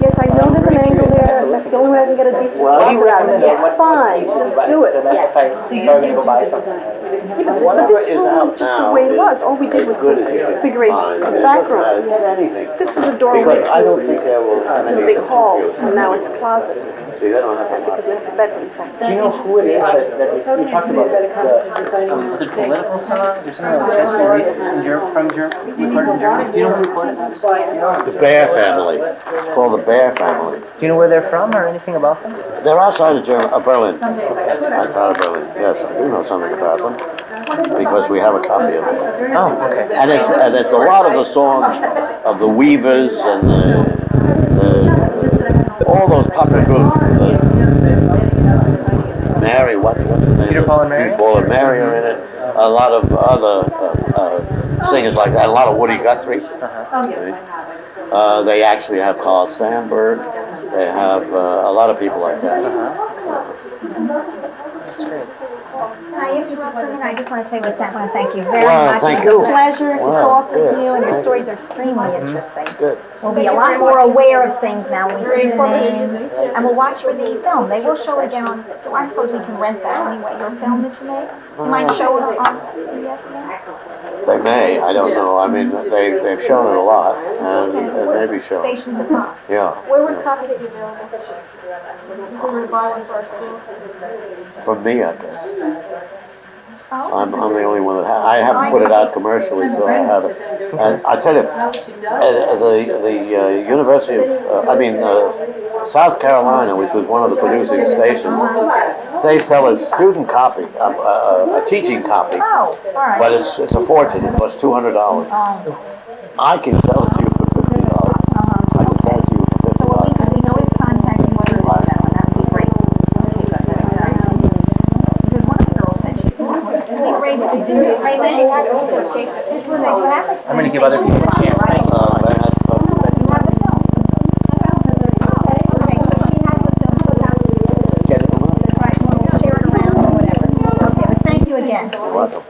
Yes, I know there's an angle there, that's the only way I can get a decent composite out of it. It's fine, just do it. So you do go buy something. Yeah, but this room was just the way it was. All we did was to figure out the background. This was a doorway because I don't think there will to the big hall, and now it's a closet. See, they don't have to Because we have the bedrooms back Do there. you know who it is that you talked about? Was it political songs or something that was just released recorded in Germany? Do you know who recorded it? The Bear family. It's called the Bear family. Do you know where they're from or anything about them? They're outside of Berlin. Outside of Berlin. Yes, I do know something about them because we have a copy of it. Oh, okay. And it's a lot of the songs of the Weavers and all those popular groups. Mary, what's the name? Peter, Paul, and Mary? Peter, Paul, and Mary are in it. A lot of other singers like that. A lot of Woody Guthrie. They actually have Carl Sandburg. They have a lot of people like that. That's great. Can I interrupt for a minute? I just want to tell you, I want to thank you very Wow, much. thank It was you. a pleasure to Wow, talk with good. you, and your stories are extremely interesting. Good. We'll be a lot more aware of things now when we see the names, and we'll watch for the film. They will show it again on, well, I suppose we can rent that anyway, your film that you made. You might show it on PBS again? They may, I don't know. I mean, they've shown it a lot, and it may be shown. Stations of Bach. Yeah. Where would copies be available? If we were to buy one for our school? From me, I guess. Oh. I'm the only one that I haven't put it out commercially, so I have it. And I tell you, the University of, South Carolina, which was one of the producing stations, they sell a student copy, a teaching copy, Oh, all right. but it's a fortune. It costs $200. I can sell it to you for $50. I can sell it to you for $50. So what we can always contact you through this one. That would be great. Because one of the girls said she's going to I'm going to give other people a chance. Thank you so much. Very nice to talk to you. Okay, so she has the film, so now Get it from her. right, we'll share it around or whatever. Okay, but thank you again. You're welcome.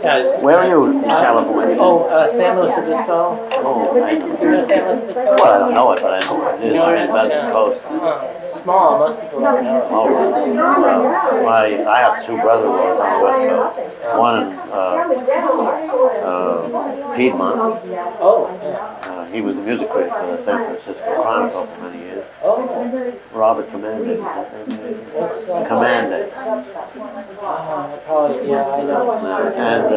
Yeah, Where are you in California? San Luis Obispo. Oh, I You know San Luis Obispo? well, I don't know it, but I know it. You know I mean, that's the coast. Small, most people don't know. Oh, really? Well, I have two brother-in-laws on the West Coast. One in Piedmont. Oh, yeah. He was the music critic for the San Francisco Chronicle for many years. Oh, Robert Commande. Is that his name? what's Commande. probably, yeah, I know. And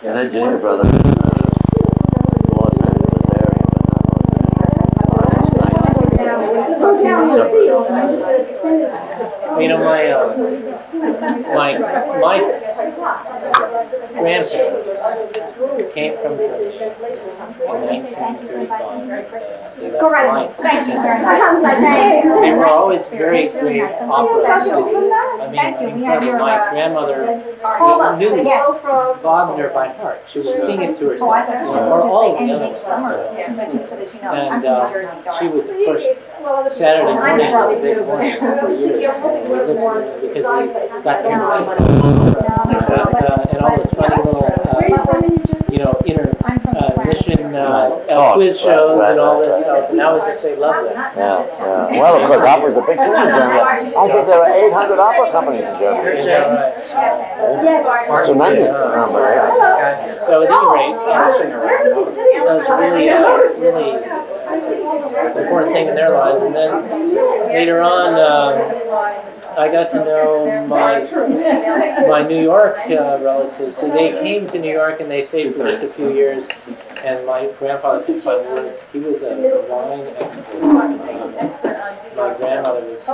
an engineer brother in Los Angeles area, but not Los Angeles. You know, my grandparents came from Germany in 1935. Correct. Thank you very much. They were always very great opera singers. I Thank you. mean, We have your, my grandmother knew Yes. Wagner by heart. She would sing it to Oh, I herself, thought you you know, were or going all to the say other NEH summer, ones. so that you know. I'm And from New Jersey, she darling. would, of course, Saturday morning was a big morning for years. And we lived there because we got to and all those funny little, you know, mission quiz shows and all this stuff. And that was just, they loved that. Yeah. Well, of course, opera's a big thing in Germany. I think there are 800 opera companies in Germany. Tremendous number, yeah. So at any rate, that was really important thing in their lives. And then later on, I got to know my New York relatives. So they came to New York and they stayed for just a few years. And my grandfather took my word. He was a wine expert. My grandmother was,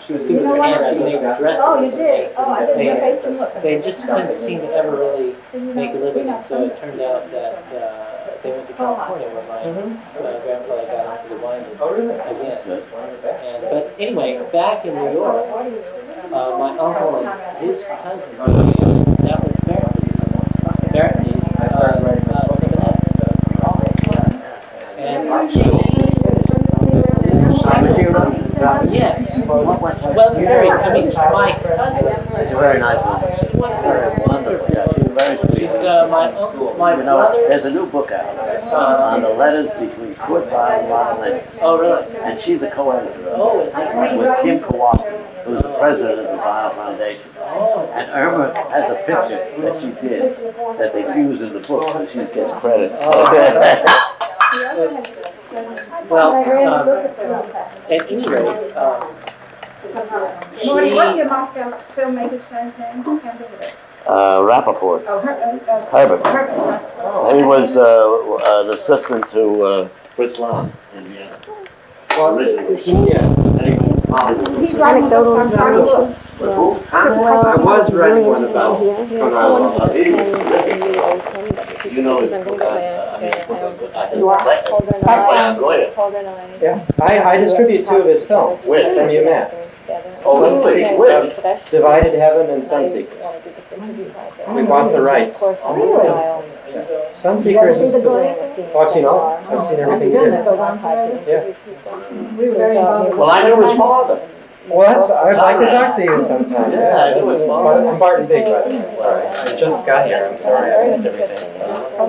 she was good with her hands. She made dresses. And they just couldn't seem to ever really make a living. And so it turned out that they went to California where my grandfather got into the wine business again. But anyway, back in New York, my uncle and his cousin, that was Barclays, yes. Well, very. I mean, my cousin. She's very nice. Very wonderful. Yeah, she's very sweet. She's my You know, brother. there's a new book out on the letters between Kurt Weill and Robin Leonard. Oh, really? And she's a co-editor of Oh, it is that right? with Kim Kowalski, who's the president of the Weill Foundation. Oh, And Irma has a picture that she did that they use in the book, so she gets credit. well, at any rate, Morty, what's your she, Moscow filmmaker's friend's name? I can't think of it. Rappaport. Oh, Herbert. Herbert. He was an assistant to Fritz Lang in Vienna. Anecdotal information. I was writing one about You know his book You are? Yeah, I distribute two of his films Which? from UMass. Oh, which? Divided Heaven and Sunseekers. We bought the rights. Sunseekers is, oh, I've seen all, I've seen everything you did. Yeah. Well, I knew his father. Well, I'd like to talk to you sometime. Yeah, I knew his father. I'm Barton Big, by the way. I just got here, I'm sorry I missed everything.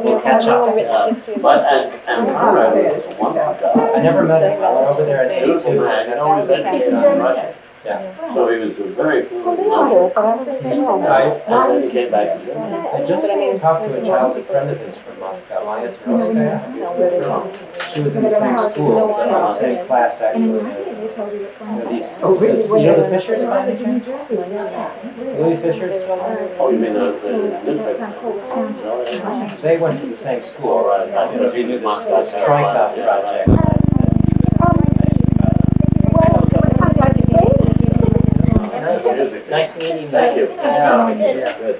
We'll catch up. But, and Conrad was a wonderful guy. I never met him, I went over there in Beautiful '82. man, you know, he was educated in Russia. Yeah. So he was very fluent in Russian. And then he came back to Germany. I just talked to a childhood friend of his from Moscow, Maya Turovskaya. She was in the same school, but in the same class actually as these. Oh, really? You know the Fishers by any chance? Louis Fisher's children? Oh, you mean the newspaper? They went to the same school, Right, because he did this strikeout Yeah, project. Nice meeting you. Thank you. Yeah. Good.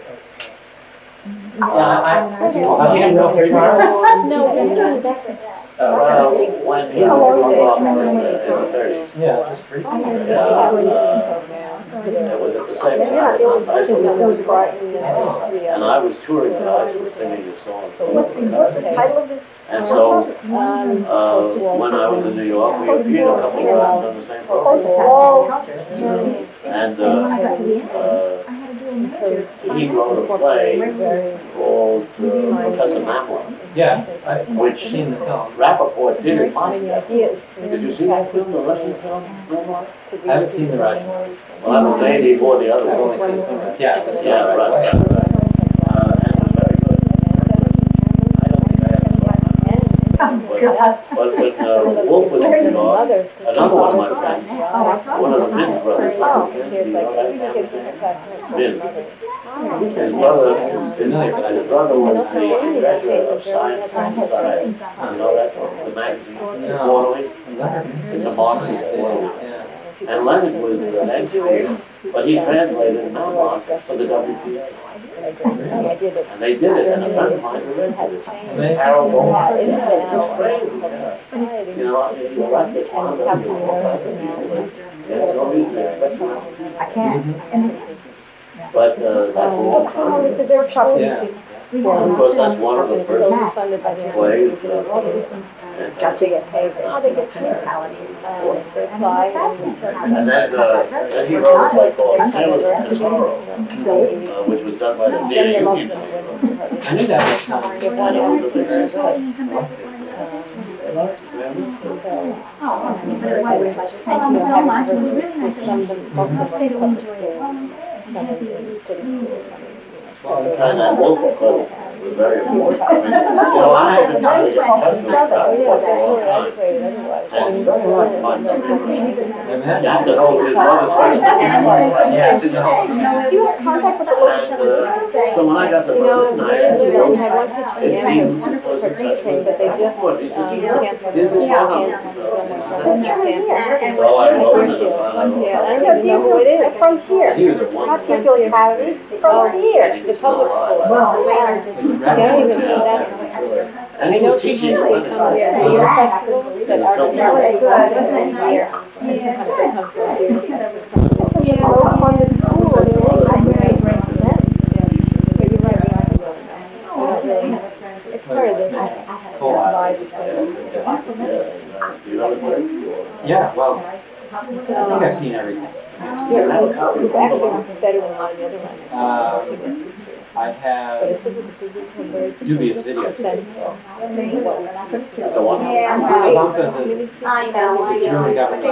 You have no free car? Well, when he was in the 30s. Yeah, just free. It was at the same time as Exile. And I was touring with Exile singing his songs. And so, when I was in New York, we appeared a couple of times on the same program. And he wrote a play called Professor Mamla, Yeah, which I've seen the film. Rappaport did in Moscow. Did you see that film, the Russian film, Mamla? I haven't seen the Russian. Well, that was made before the other I've only one. seen the film. Yeah, it was Yeah, right right, away. right, right. And it was very good. I don't think I ever saw it. But when Wolf was in New York, another one of my friends, one of the Min brothers, Min. His brother, his brother was the treasurer of Science and Society. You know that, the magazine, quarterly? It's a Marxist quarterly. And Leonard was the engineer, but he translated Mamlok for the WP. And they did it, and a friend of mine directed it. Harold Bowman. It's just crazy, yeah. You know, I mean, you're like this one. Yeah, no reason to expect you. I can't. But that was all time. Yeah. Of course, that's one of the first plays. Got to get paid. And then he wrote a play called Sailors of Kataro, which was done by the Theatre Union. I knew that was coming. And it was a big success. Thank you so much. It was really nice to meet you. Say that we enjoyed it. And that Wolf was very important. I mean, you know, I have been trying to get in touch with Wolf for a long time. And it's very hard to find something. You have to know his brother's first name. You have to know. Do you have contact with the And so when I got the Berlin, I asked him, if he was in touch with what? He said, sure. Here's his phone number. So I wrote him and found out. Yeah, do you know who it is? Frontier. He was a wonderful. Not Tickle Academy. Frontier. The public school. Well, we are just. And he was teaching at Leonard. It's part of this. Do you know his work? Yeah, well, I think I've seen everything. Do you have a copy? It's actually better than a lot of the other ones. I have dubious videos. That's a wonderful. I know. The German government.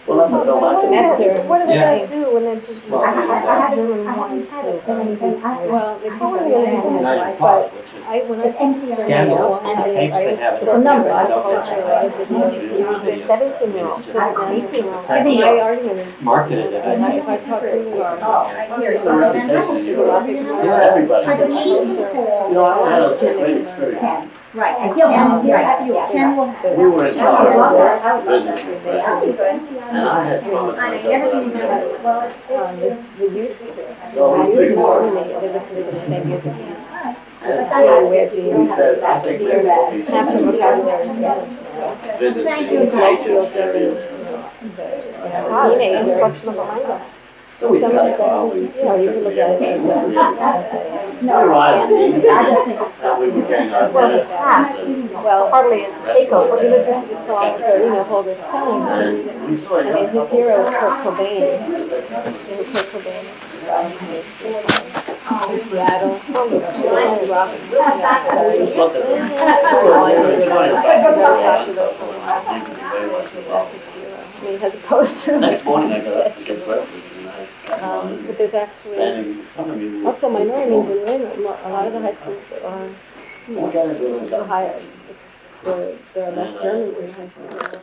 Well, that's a film actually. What do Yeah. they do when they just? Well, I haven't had it. Well, they United Plot, which is scandalous, the tapes they have. It's a number. I don't know. 17-year-old, 18-year-old. Apparently My argument is, marketed it. and if I talk to you, The reputation of Europe. Everybody. You know, I had a great experience. Right, and Ken will have. We were in Florida visiting a friend, and I had promised myself that I would never do it. the youth, So we figured they listen to the same music. and so he said, I think maybe we Half the should vocabulary. visit the ancient area. teenage construction of the language. So we Some kind of of that, always. you know, you can look at it as No, I just think we were getting our well, it's half. Well, Hardly a takeover. when you listen to the songs that, Holder sang, And we saw I mean, his hero was Kurt Cobain. Kurt Cobain. Seattle. Rock. I mean, he has a poster. Next morning I got up to get breakfast and But there's actually also minority in Berlin. A lot of the high schools are higher. There are less Germans in high schools.